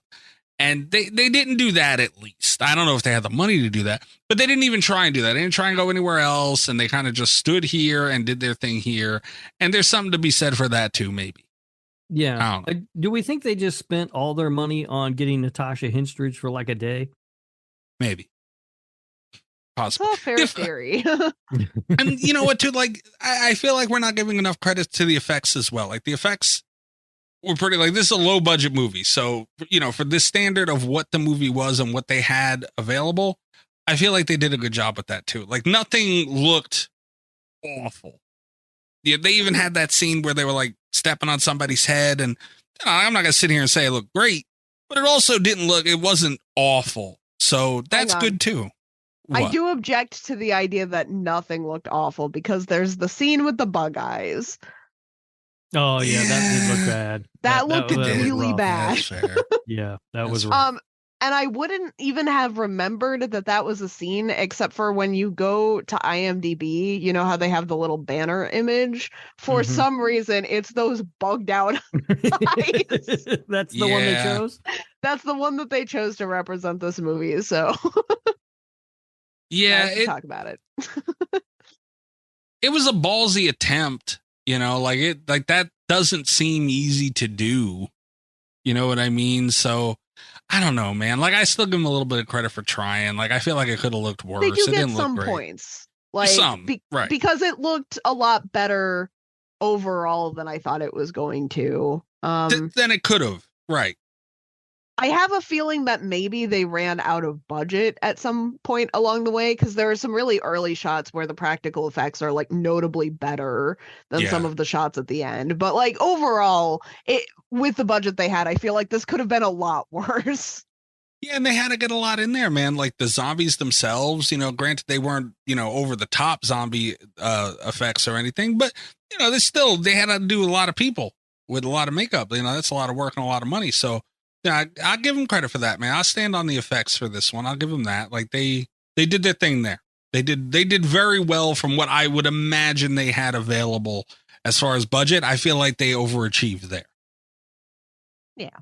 And they didn't do that, at least. I don't know if they had the money to do that, but they didn't even try and do that. They didn't try and go anywhere else. And they kind of just stood here and did their thing here. And there's something to be said for that too, maybe. Yeah. Do we think they just spent all their money on getting Natasha Henstridge for like a day? Maybe. Possibly. It's a fair theory. And you know what, too? Like, I feel like we're not giving enough credit to the effects as well. Like the effects were pretty, like, this is a low budget movie. So, you know, for this standard of what the movie was and what they had available, I feel like they did a good job with that too. Like nothing looked awful. Yeah, they even had that scene where they were like stepping on somebody's head, and you know, I'm not gonna sit here and say it looked great, but it also it wasn't awful. So that's good too. What? I do object to the idea that nothing looked awful, because there's the scene with the bug eyes. Oh yeah, that did look bad. That looked really bad. Yeah, that was rough. And I wouldn't even have remembered that was a scene, except for when you go to IMDb, you know how they have the little banner image? For some reason, it's those bugged out eyes. That's the one they chose? That's the one that they chose to represent this movie, so... Yeah, talk about it. It was a ballsy attempt, you know, like that doesn't seem easy to do. You know what I mean? So I don't know, man. Like I still give them a little bit of credit for trying. Like I feel like it could have looked worse. They do it get didn't some look great. points, like right, because it looked a lot better overall than I thought it was going to. Then it could have, right? I have a feeling that maybe they ran out of budget at some point along the way, because there are some really early shots where the practical effects are like notably better than some of the shots at the end. But like overall, with the budget they had, I feel like this could have been a lot worse. Yeah, and they had to get a lot in there, man. Like the zombies themselves, you know, granted they weren't, you know, over the top zombie effects or anything, but you know, they had to do a lot of people with a lot of makeup. You know, that's a lot of work and a lot of money. So yeah, I'll give them credit for that, man. I'll stand on the effects for this one. I'll give them that. Like they did their thing there. They did very well from what I would imagine they had available as far as budget. I feel like they overachieved there. Yeah.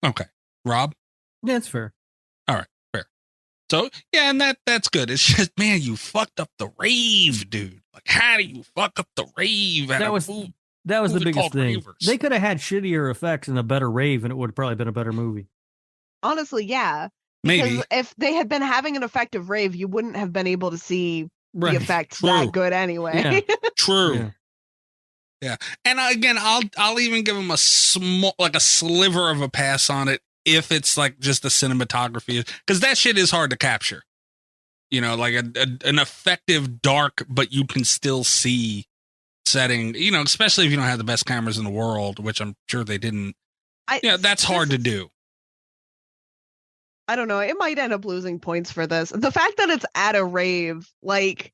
Okay. Rob? Yeah, that's fair. All right, fair. So yeah, and that's good. It's just, man, you fucked up the rave, dude. Like, how do you fuck up the rave? That was the biggest thing. Ravers. They could have had shittier effects and a better rave, and it would have probably been a better movie. Honestly, yeah. Because maybe if they had been having an effective rave, you wouldn't have been able to see the effects that good anyway. Yeah. True. Yeah. And again, I'll even give them a sliver of a pass on it if it's like just the cinematography, because that shit is hard to capture. You know, like an effective dark, but you can still see setting, you know, especially if you don't have the best cameras in the world, which I'm sure they didn't. That's hard to do. I don't know. It might end up losing points for this. The fact that it's at a rave, like,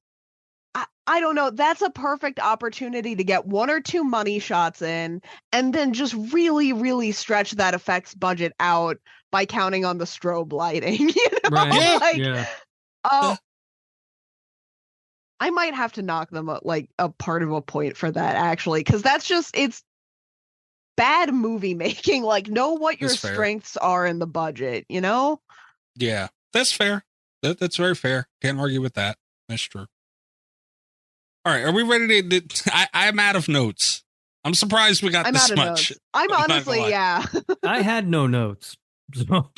I don't know. That's a perfect opportunity to get 1 or 2 money shots in and then just really, really stretch that effects budget out by counting on the strobe lighting. Right. Yeah. Like, Yeah. oh, I might have to knock them like a part of a point for that, actually, because that's just, it's bad movie making. Like, know what your That's fair. strengths are in the budget, you know? Yeah, that's fair. That's very fair. Can't argue with that. That's true. All right, are we ready to? I'm out of notes. I'm surprised we got I'm this out of much. notes. I'm not gonna honestly, lie. yeah. I had no notes. So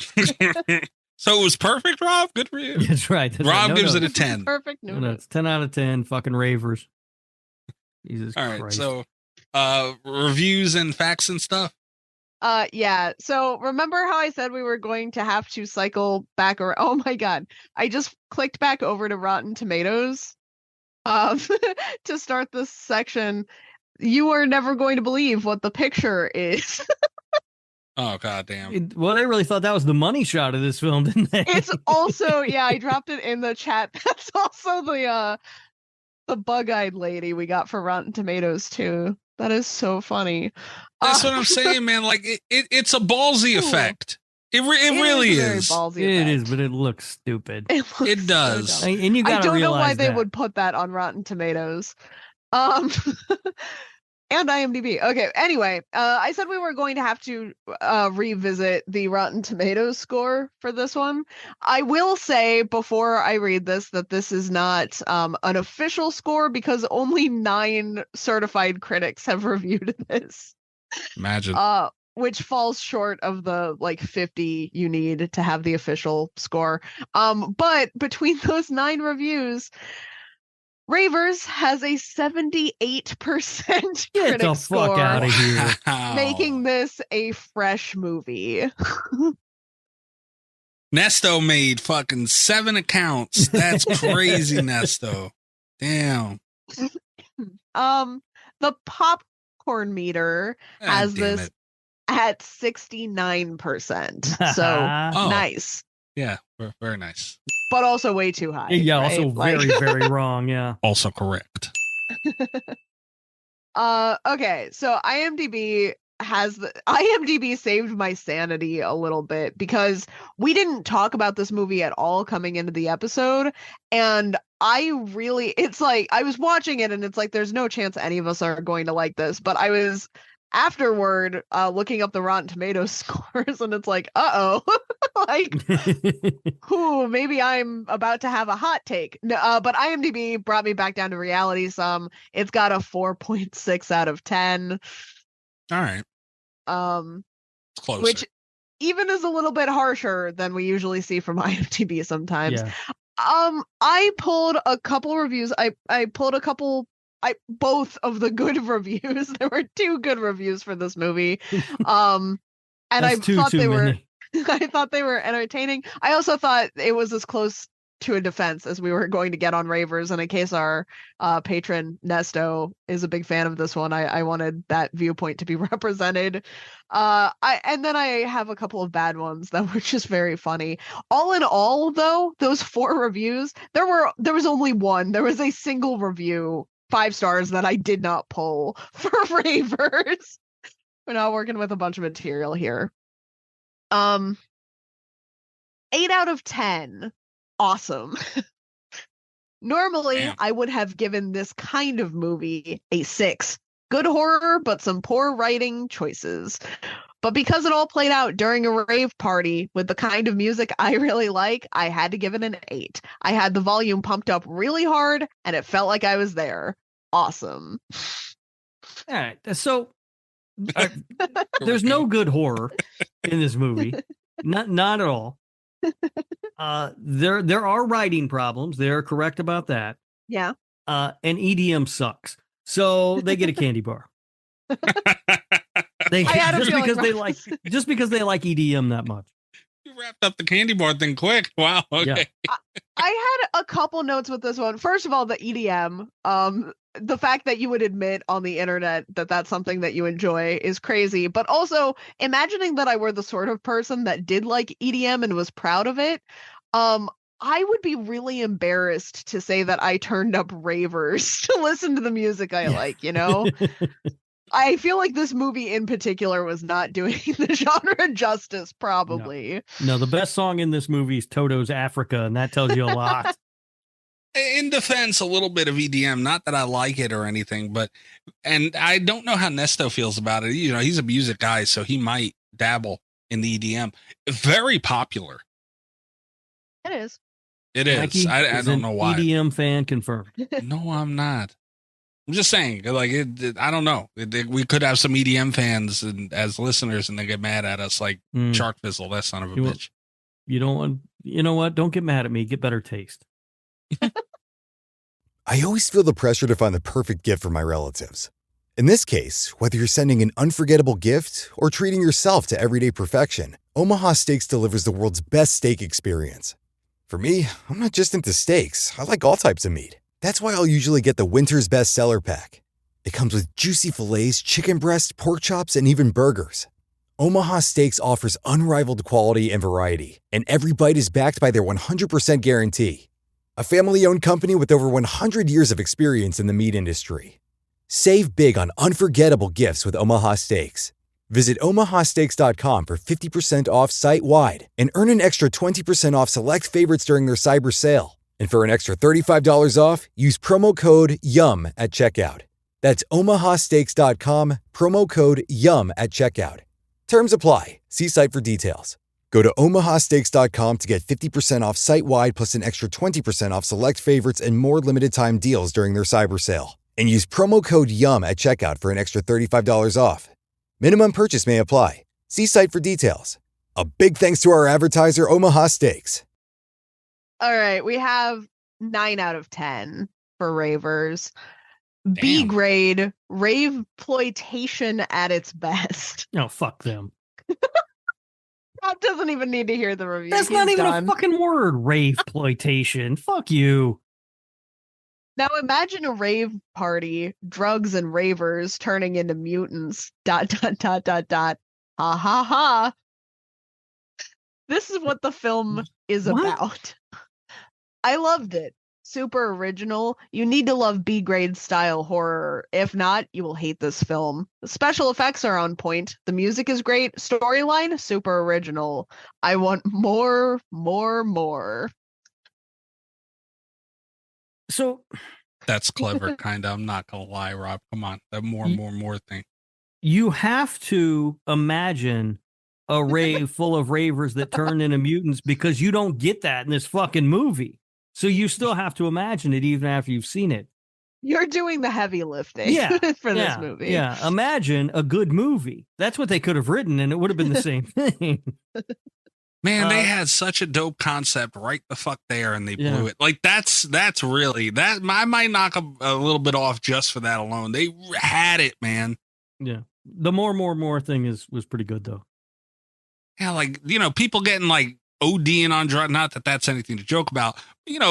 So it was perfect, Rob. Good for you. that's right. That's Rob right. No gives it a notes. 10. Perfect. No notes. 10 out of 10. Fucking Ravers. Jesus All right, Christ. so reviews and facts and stuff. Yeah. So remember how I said we were going to have to cycle back, or oh my god, I just clicked back over to Rotten Tomatoes to start this section. You are never going to believe what the picture is. Oh god damn. Well, they really thought that was the money shot of this film, didn't they? It's also, yeah, I dropped it in the chat. That's also the bug-eyed lady we got for Rotten Tomatoes too. That is so funny. That's what I'm saying, man. Like it's a ballsy effect. It really is. A very is. ballsy It effect. is, but it looks stupid. It does. So dumb. And you I gotta don't know realize why they that. would put that on Rotten Tomatoes. And IMDb. Okay, anyway, I said we were going to have to revisit the Rotten Tomatoes score for this one. I will say before I read this that this is not an official score because only 9 certified critics have reviewed this. Imagine. Which falls short of the like 50 you need to have the official score. But between those 9 reviews, Ravers has a 78% Get the critic score, fuck out of here. Wow. making this a fresh movie. Nesto made fucking 7 accounts. That's crazy, Nesto. Damn. The popcorn meter has damn this it. at 69%. So Oh. nice, Yeah, very nice. but also way too high. Yeah, right? also Like- very, very wrong. Yeah. Also correct. Okay, so IMDb saved my sanity a little bit because we didn't talk about this movie at all coming into the episode, and it's like I was watching it and it's like there's no chance any of us are going to like this, but I was afterward looking up the Rotten Tomatoes scores and it's like, like maybe I'm about to have a hot take. No, but IMDb brought me back down to reality some. It's got a 4.6 out of 10. All right. It's closer. Which even is a little bit harsher than we usually see from IMDb sometimes. Yeah. I pulled a couple reviews. I pulled both of the good reviews. There were 2 good reviews for this movie. And I thought they were I thought they were entertaining. I also thought it was as close to a defense as we were going to get on Ravers, and in case our patron Nesto is a big fan of this one, I wanted that viewpoint to be represented. And then I have a couple of bad ones that were just very funny. All in all, though, those 4 reviews, there was only one. There was a single review, 5 stars, that I did not pull for Ravers. We're not working with a bunch of material here. 8 out of 10. Awesome. Normally, Damn. I would have given this kind of movie a 6. Good horror, but some poor writing choices. But because it all played out during a rave party with the kind of music I really like, I had to give it an 8. I had the volume pumped up really hard, and it felt like I was there. Awesome. All right. So there's no good horror in this movie. Not at all. There are writing problems. They're correct about that. Yeah. And EDM sucks. So they get a candy bar. Just because they like EDM that much. You wrapped up the candy bar thing quick. Wow. Okay. Yeah. I had a couple notes with this one. First of all, the EDM. The fact that you would admit on the internet that that's something that you enjoy is crazy. But also imagining that I were the sort of person that did like EDM and was proud of it. I would be really embarrassed to say that I turned up Ravers to listen to the music I like, you know? I feel like this movie in particular was not doing the genre justice, probably. No, the best song in this movie is Toto's Africa, and that tells you a lot. In defense, a little bit of EDM, not that I like it or anything, but, and I don't know how Nesto feels about it. You know, he's a music guy, so he might dabble in the EDM. Very popular. It is. It is. Mikey I don't know why. EDM fan confirmed. No, I'm not. I'm just saying, like, I don't know. We could have some EDM fans and as listeners, and they get mad at us, like Shark Fizzle, that son of a bitch. You don't want. You know what? Don't get mad at me. Get better taste. I always feel the pressure to find the perfect gift for my relatives. In this case, whether you're sending an unforgettable gift or treating yourself to everyday perfection, Omaha Steaks delivers the world's best steak experience. For me, I'm not just into steaks. I like all types of meat. That's why I'll usually get the Winter's Best Seller Pack. It comes with juicy fillets, chicken breast, pork chops, and even burgers. Omaha Steaks offers unrivaled quality and variety, and every bite is backed by their 100% guarantee. A family-owned company with over 100 years of experience in the meat industry. Save big on unforgettable gifts with Omaha Steaks. Visit omahasteaks.com for 50% off site-wide and earn an extra 20% off select favorites during their cyber sale. And for an extra $35 off, use promo code YUM at checkout. That's omahasteaks.com, promo code YUM at checkout. Terms apply. See site for details. Go to omahasteaks.com to get 50% off site-wide plus an extra 20% off select favorites and more limited-time deals during their cyber sale. And use promo code YUM at checkout for an extra $35 off. Minimum purchase may apply. See site for details. A big thanks to our advertiser, Omaha Steaks. All right, we have 9 out of 10 for Ravers. B grade, rave-ploitation at its best. No, fuck them. Rob doesn't even need to hear the review. That's not even a fucking word, rave-ploitation. Fuck you. Now imagine a rave party, drugs and ravers turning into mutants. ... Ha ha ha. This is what the film is about. I loved it. Super original. You need to love B-grade style horror. If not, you will hate this film. The special effects are on point. The music is great. Storyline, super original. I want more. So that's clever, kind of. I'm not gonna lie, Rob. Come on, that more thing. You have to imagine a rave full of ravers that turn into mutants because you don't get that in this fucking movie. So you still have to imagine it even after you've seen it. You're doing the heavy lifting for this movie. Yeah, imagine a good movie. That's what they could have written, and it would have been the same thing. Man, they had such a dope concept right the fuck there, and they blew it. Like that's really that. I might knock a little bit off just for that alone. They had it, man. Yeah, the more thing was pretty good though. Yeah, like people getting like ODing on drugs. Not that that's anything to joke about.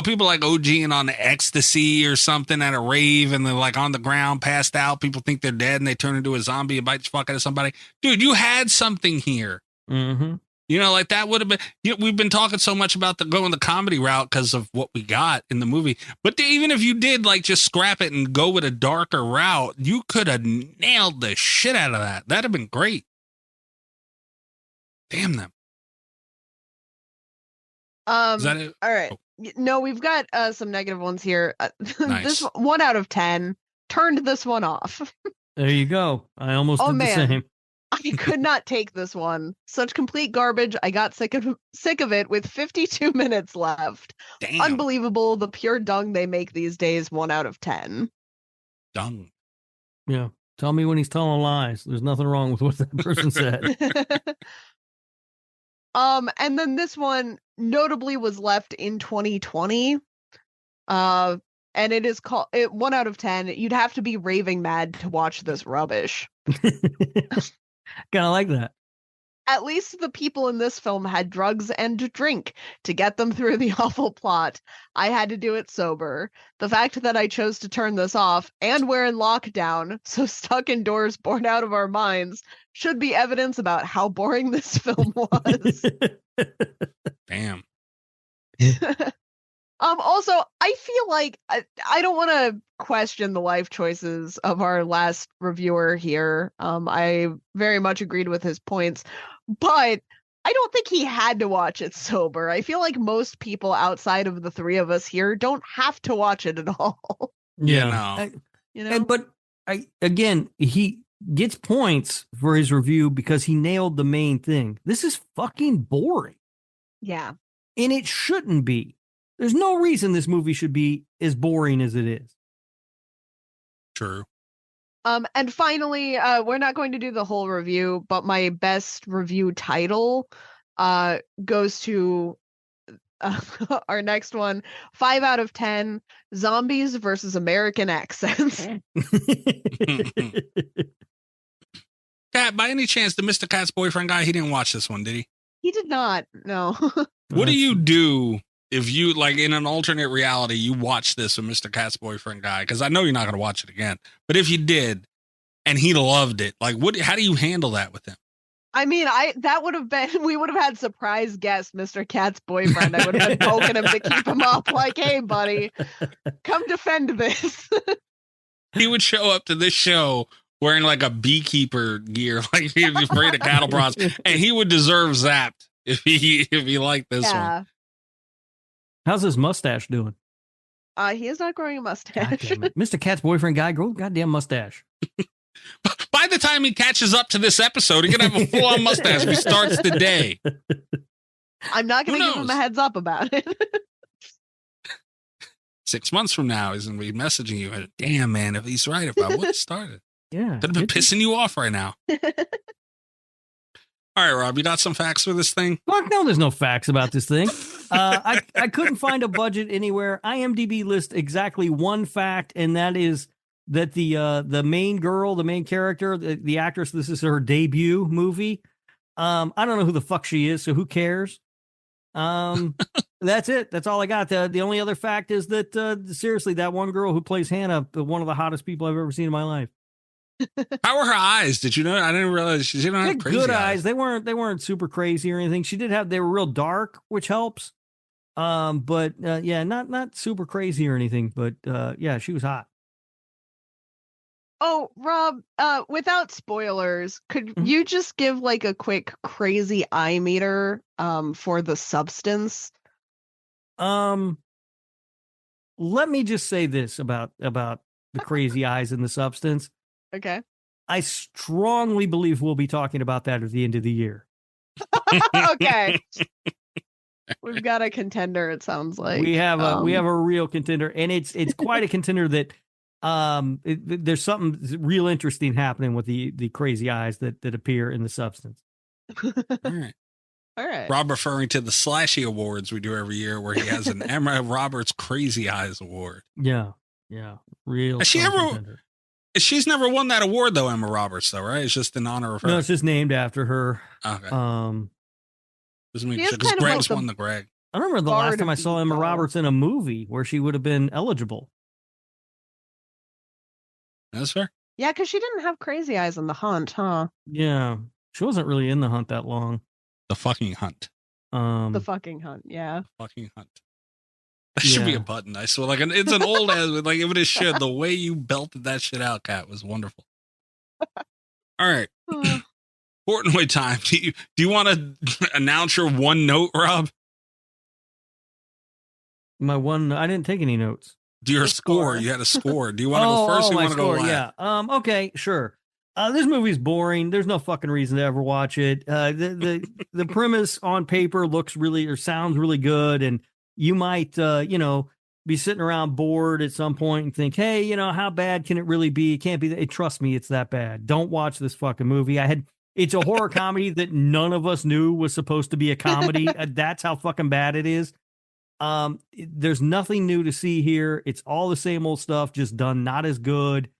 People like ODing on ecstasy or something at a rave, and they're like on the ground, passed out. People think they're dead, and they turn into a zombie and bite the fuck out of somebody. Dude, you had something here. Mm-hmm. Like that would have been. We've been talking so much about going the comedy route because of what we got in the movie. But even if you did like just scrap it and go with a darker route, you could have nailed the shit out of that. That'd have been great. Damn them. Is that it? All right. No, we've got some negative ones here. Nice. This 1 out of 10 turned this one off. There you go. I almost did the same. I could not take this one. Such complete garbage. I got sick of it with 52 minutes left. Damn. Unbelievable. The pure dung they make these days. 1 out of 10. Dung. Yeah. Tell me when he's telling lies. There's nothing wrong with what that person said. And then this one notably was left in 2020. And it is called 1 out of 10. You'd have to be raving mad to watch this rubbish. Kind of like that. At least the people in this film had drugs and drink to get them through the awful plot. I had to do it sober. The fact that I chose to turn this off, and we're in lockdown, so stuck indoors, bored out of our minds, should be evidence about how boring this film was. Damn. Also, I feel like I don't want to question the life choices of our last reviewer here. I very much agreed with his points, but I don't think he had to watch it sober. I feel like most people outside of the three of us here don't have to watch it at all. No. But again, he gets points for his review because he nailed the main thing. This is fucking boring. Yeah. And it shouldn't be. There's no reason this movie should be as boring as it is. True. And finally, we're not going to do the whole review, but my best review title goes to our next one, 5 out of 10, Zombies versus American Accents. Cat, by any chance, the Mr. Cat's boyfriend guy, he didn't watch this one, did he? He did not, no. What do you do if you, like, in an alternate reality, you watch this with Mr. Cat's boyfriend guy? Because I know you're not going to watch it again. But if you did, and he loved it, like, how do you handle that with him? I mean, that would have been, we would have had surprise guest Mr. Cat's boyfriend. I would have been poking him to keep him up, like, hey, buddy, come defend this. He would show up to this show wearing, like, a beekeeper gear, like he'd be afraid of cattle prods, and he would deserve zapped if he liked this one. How's his mustache doing? He is not growing a mustache. Mr. Cat's boyfriend guy, grow a goddamn mustache. By the time he catches up to this episode, he's going to have a full-on mustache if he starts the day. I'm not going to give him a heads up about it. 6 months from now, he's going to be messaging you. Damn, man, if he's right, if I would have started. Yeah. Could have been pissing you off right now. All right, Rob, you got some facts for this thing? Fuck no, there's no facts about this thing. I couldn't find a budget anywhere. IMDb lists exactly one fact, and that is that the main girl, the main character, the actress, this is her debut movie. I don't know who the fuck she is, so who cares? That's it. That's all I got. The only other fact is that seriously, that one girl who plays Hannah, one of the hottest people I've ever seen in my life. How were her eyes? Did you know? I didn't realize she didn't have crazy good eyes. They weren't super crazy or anything. They were real dark, which helps. But yeah, not super crazy or anything. But yeah, she was hot. Oh, Rob, without spoilers, could you just give like a quick crazy eye meter for The Substance? Let me just say this about the crazy eyes in The Substance. Okay. I strongly believe we'll be talking about that at the end of the year. Okay. We've got a contender, it sounds like. We have a real contender, and it's quite a contender that there's something real interesting happening with the crazy eyes that appear in The Substance. All right. Rob referring to the Slashy Awards we do every year, where he has an Emma Roberts Crazy Eyes Award. Yeah. Real. Contender. She's never won that award though, Emma Roberts, though, right? It's just in honor of her. No, it's just named after her. Okay. Because Greg's won the Greg. I remember the last time I saw Emma Roberts in a movie where she would have been eligible. That's fair. Yeah, because she didn't have crazy eyes in The Hunt, huh? Yeah, she wasn't really in The Hunt that long. The fucking Hunt. The fucking Hunt, yeah. Fucking Hunt. That should be a button. I swear, like it's an old ass, like if it should. The way you belted that shit out, Kat, was wonderful. All right, Portnoy time. Do you want to announce your one note, Rob? My one. I didn't take any notes. Your score. You had a score. Do you want to go first? Or you want to go last? Yeah. Okay. Sure. This movie's boring. There's no fucking reason to ever watch it. The premise on paper looks really or sounds really good, and you might, be sitting around bored at some point and think, hey, how bad can it really be? It can't be. Trust me, it's that bad. Don't watch this fucking movie. It's a horror comedy that none of us knew was supposed to be a comedy. That's how fucking bad it is. There's nothing new to see here. It's all the same old stuff, just done not as good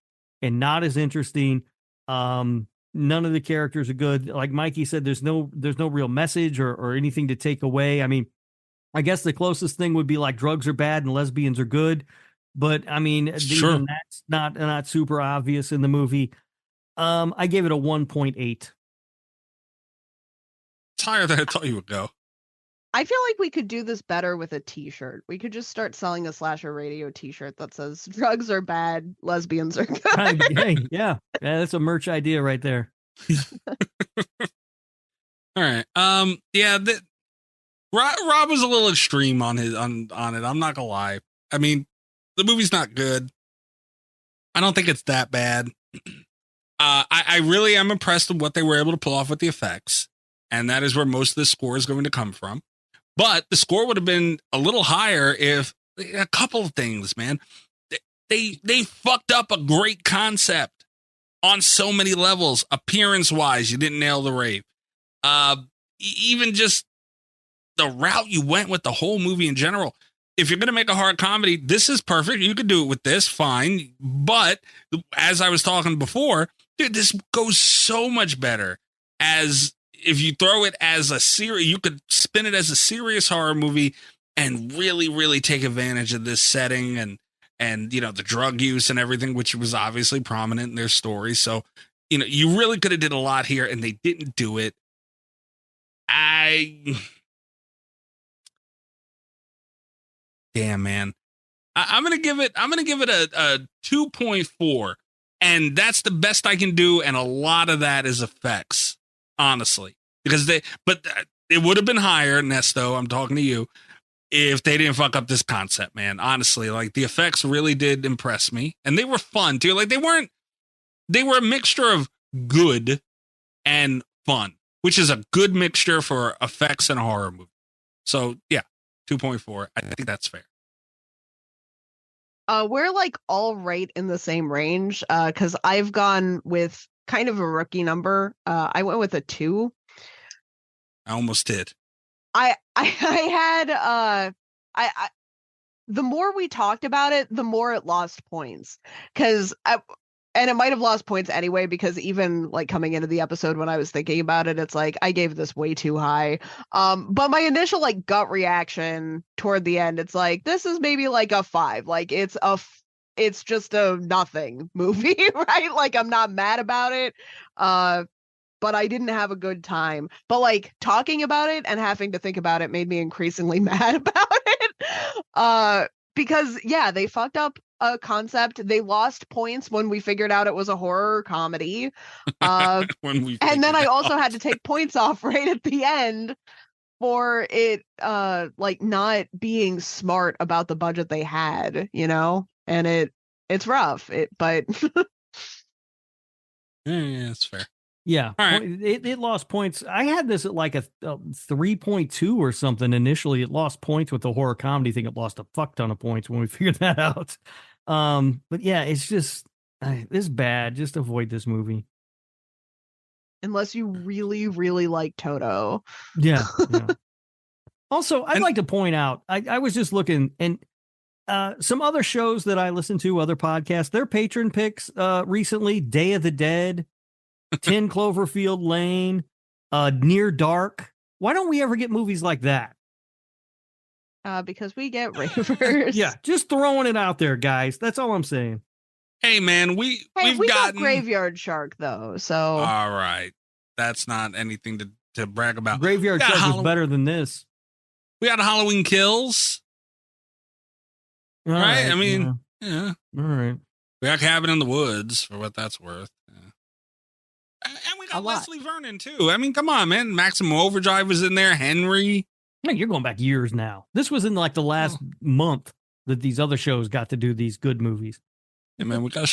and not as interesting. None of the characters are good. Like Mikey said, there's no real message or anything to take away. I mean, I guess the closest thing would be like drugs are bad and lesbians are good. But I mean, even that's not super obvious in the movie. I gave it a 1.8. It's higher than I thought you would go. I feel like we could do this better with a t-shirt. We could just start selling a Slasher Radio t-shirt that says drugs are bad, lesbians are good. Hey, yeah, that's a merch idea right there. All right. Yeah, Rob was a little extreme on it. I'm not gonna lie. I mean, the movie's not good. I don't think it's that bad. I really am impressed with what they were able to pull off with the effects, and that is where most of the score is going to come from. But the score would have been a little higher if a couple of things, man. They fucked up a great concept on so many levels. Appearance wise, you didn't nail the rave. Even just the route you went with the whole movie in general. If you're going to make a horror comedy, this is perfect. You could do it with this, fine. But as I was talking before, dude, this goes so much better as if you throw it as a series. You could spin it as a serious horror movie and really, really take advantage of this setting and you know, the drug use and everything, which was obviously prominent in their story. So, you know, you really could have did a lot here, and they didn't do it. Damn, man. I'm gonna give it a 2.4, and that's the best I can do. And a lot of that is effects, honestly, because it would have been higher, Nesto. I'm talking to you. If they didn't fuck up this concept, man, honestly, like the effects really did impress me, and they were fun too. Like they were a mixture of good and fun, which is a good mixture for effects and a horror movie. So yeah, 2.4. I think that's fair. We're like all right in the same range. Cause I've gone with kind of a rookie number. I went with a 2. I almost did. I had the more we talked about it, the more it lost points. And it might have lost points anyway, because even like coming into the episode when I was thinking about it, it's like I gave this way too high. But my initial like gut reaction toward the end, it's like this is maybe like a 5. Like it's just a nothing movie, right? Like I'm not mad about it. But I didn't have a good time. But like talking about it and having to think about it made me increasingly mad about it. Because yeah, they fucked up a concept. They lost points when we figured out it was a horror comedy. And then I also had to take points off right at the end for it like not being smart about the budget they had, you know? And it's rough. But yeah, that's fair. Yeah, right. It lost points. I had this at like a 3.2 or something initially. It lost points with the horror comedy thing. It lost a fuck ton of points when we figured that out. But yeah, it's just it's bad. Just avoid this movie unless you really, really like Toto. Yeah. Also, I'd like to point out, I was just looking, and some other shows that I listen to, other podcasts, their patron picks recently: Day of the Dead, 10 Cloverfield Lane, Near Dark. Why don't we ever get movies like that? Because we get Ravers. Yeah, just throwing it out there, guys. That's all I'm saying. Hey, man, we got Graveyard Shark though. So all right, that's not anything to brag about. Graveyard Shark is better than this. We got Halloween Kills, all right? I mean, yeah. All right. We got Cabin in the Woods for what that's worth. And we got Leslie Vernon too. I mean, come on, man. Maximum Overdrive was in there. Henry. Man, you're going back years now. This was in like the last month that these other shows got to do these good movies. Yeah, man, we got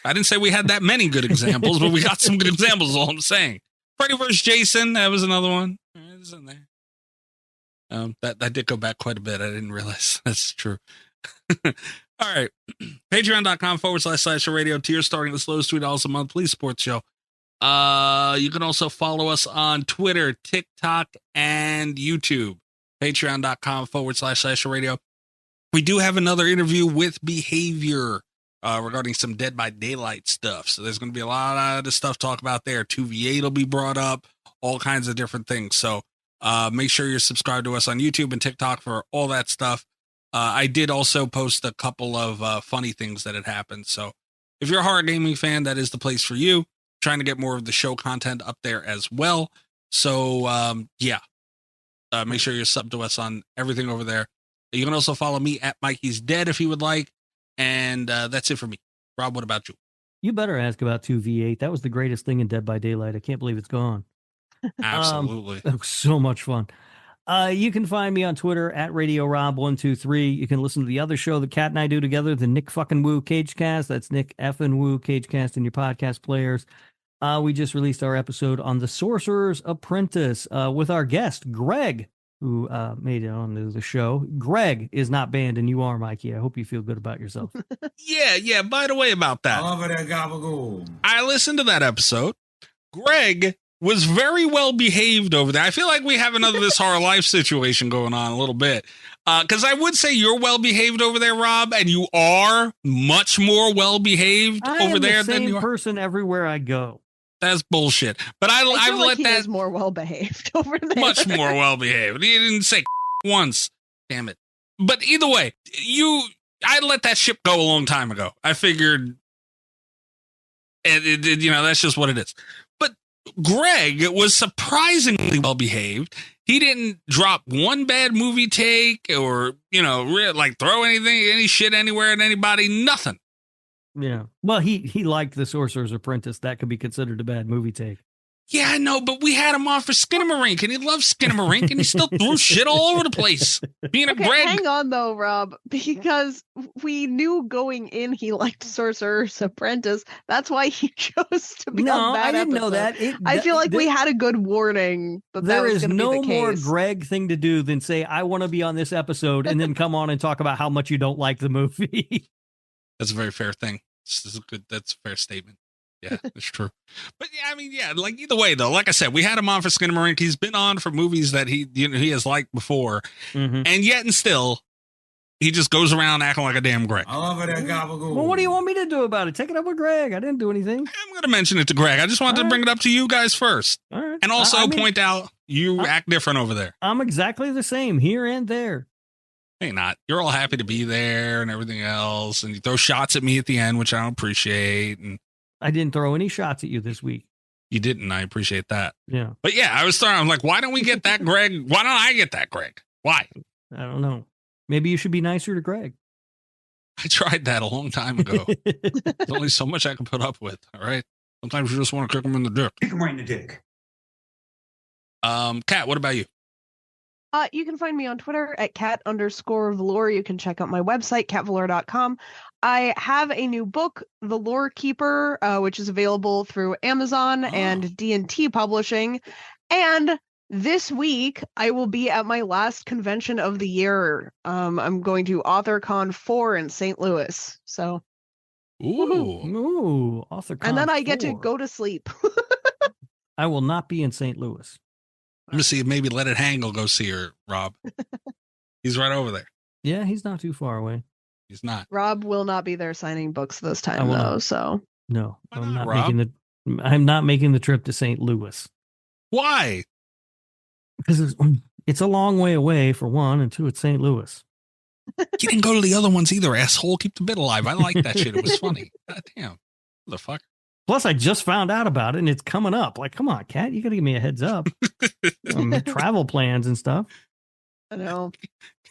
I didn't say we had that many good examples, but we got some good examples. Is all I'm saying. Freddy vs. Jason, that was another one. It's in there. That did go back quite a bit. I didn't realize that's true. All right. Patreon.com/radio tier starting as low as $3 a month. Please support the show. You can also follow us on Twitter, TikTok, and YouTube. Patreon.com/radio. We do have another interview with Behavior regarding some Dead by Daylight stuff. So there's going to be a lot of stuff to talk about there. 2V8 will be brought up, all kinds of different things. So make sure you're subscribed to us on YouTube and TikTok for all that stuff. I did also post a couple of funny things that had happened. So if you're a horror gaming fan, that is the place for you. Trying to get more of the show content up there as well. So, yeah. Make sure you're subbed to us on everything over there. You can also follow me at Mikey's Dead if you would like. And that's it for me. Rob, what about you? You better ask about 2V8. That was the greatest thing in Dead by Daylight. I can't believe it's gone. Absolutely. That was so much fun. You can find me on Twitter at RadioRob123. You can listen to the other show that Kat and I do together, the Nick fucking Woo Cagecast. That's Nick effing Woo Cagecast in your podcast players. We just released our episode on The Sorcerer's Apprentice with our guest, Greg, who made it onto the show. Greg is not banned, and you are, Mikey. I hope you feel good about yourself. Yeah. By the way about that, I listened to that episode. Greg was very well behaved over there. I feel like we have another This Horror Life situation going on a little bit. Because I would say you're well behaved over there, Rob, and you are much more well behaved over there than you are. Person everywhere I go. That's bullshit. But I've like let he that is more well behaved over there. Much more well behaved. He didn't say once. Damn it. But either way, I let that ship go a long time ago. I figured, that's just what it is. But Greg was surprisingly well behaved. He didn't drop one bad movie take or, throw any shit anywhere at anybody. Nothing. Yeah. Well, he liked The Sorcerer's Apprentice. That could be considered a bad movie take. Yeah, I know, but we had him on for Skinamarink, and he loves Skinamarink, and he still threw shit all over the place. Being a Greg. Hang on, though, Rob, because we knew going in he liked Sorcerer's Apprentice. That's why he chose to be on that I didn't episode. know that. I feel like we had a good warning that there was is going to no be the more case. Greg thing to do than say, I want to be on this episode, and then come on and talk about how much you don't like the movie. That's a very fair thing. That's a fair statement. Yeah, it's true. But either way though, like I said, we had him on for Skinamarink. He's been on for movies that he has liked before, and yet and still, he just goes around acting like a damn Greg. I love it at Gabagool. Well, what do you want me to do about it? Take it up with Greg. I didn't do anything. I'm going to mention it to Greg. I just wanted to bring it up to you guys first, and also point out you act different over there. I'm exactly the same here and there. Hey, not. You're all happy to be there and everything else, and you throw shots at me at the end, which I don't appreciate. And I didn't throw any shots at you this week. You didn't. I appreciate that. Yeah. But yeah, I'm like, why don't we get that Greg? Why don't I get that Greg? Why? I don't know. Maybe you should be nicer to Greg. I tried that a long time ago. There's only so much I can put up with. All right. Sometimes you just want to kick him in the dick. Kick him right in the dick. Kat, what about you? You can find me on Twitter at cat_velour. You can check out my website, catvelour.com. I have a new book, The Lore Keeper, which is available through Amazon and D&T Publishing. And this week, I will be at my last convention of the year. I'm going to AuthorCon 4 in St. Louis. So, Ooh, AuthorCon and then I get 4. to go to sleep. I will not be in St. Louis. Let me see if maybe Let It Hang will go see her, Rob. He's right over there. Yeah, he's not too far away. He's not. Rob will not be there signing books this time, though. not. So no, I'm not Rob? I'm not making the trip to St. Louis. Why? Because it's a long way away, for one, and two, it's St. Louis. You didn't go to the other ones either, asshole. Keep the bit alive. I like that shit. It was funny. God damn. Motherfucker. Plus, I just found out about it, and it's coming up. Like, come on, Kat, you got to give me a heads up. Travel plans and stuff. I know.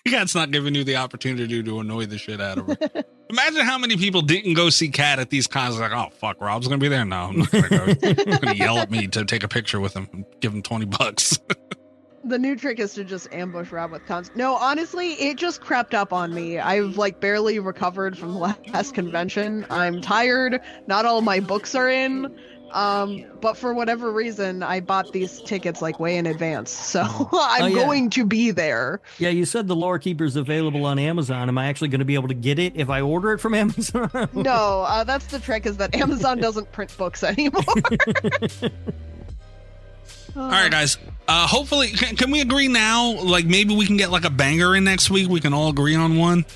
Kat's not giving you the opportunity to annoy the shit out of her. Imagine how many people didn't go see Kat at these cons. Like, oh, fuck, Rob's going to be there? No, I'm not going to go. He's going to yell at me to take a picture with him and give him $20. The new trick is to just ambush Rob with cons. No, honestly, it just crept up on me. I've barely recovered from the last convention. I'm tired. Not all my books are in. But for whatever reason, I bought these tickets way in advance. So I'm going to be there. Yeah, you said The Lore Keeper's available on Amazon. Am I actually going to be able to get it if I order it from Amazon? No, that's the trick, is that Amazon doesn't print books anymore. All right, guys. Hopefully, can we agree now? Maybe we can get a banger in next week. We can all agree on one.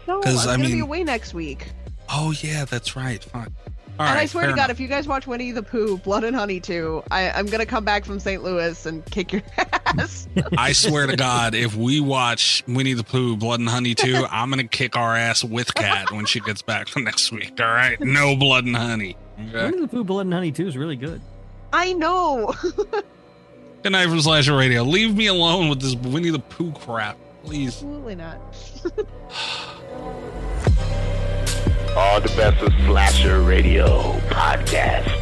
No, I'm going to be away next week. Oh, yeah, that's right. Fine. All and right, I swear to God, enough. if you guys watch Winnie the Pooh, Blood and Honey 2, I'm going to come back from St. Louis and kick your ass. I swear to God, if we watch Winnie the Pooh, Blood and Honey 2, I'm going to kick our ass with Kat when she gets back from next week. All right? No Blood and Honey. Okay? Winnie the Pooh, Blood and Honey 2 is really good. I know. Good night from Slasher Radio. Leave me alone with this Winnie the Pooh crap, please. Absolutely not. All the best of Slasher Radio podcast.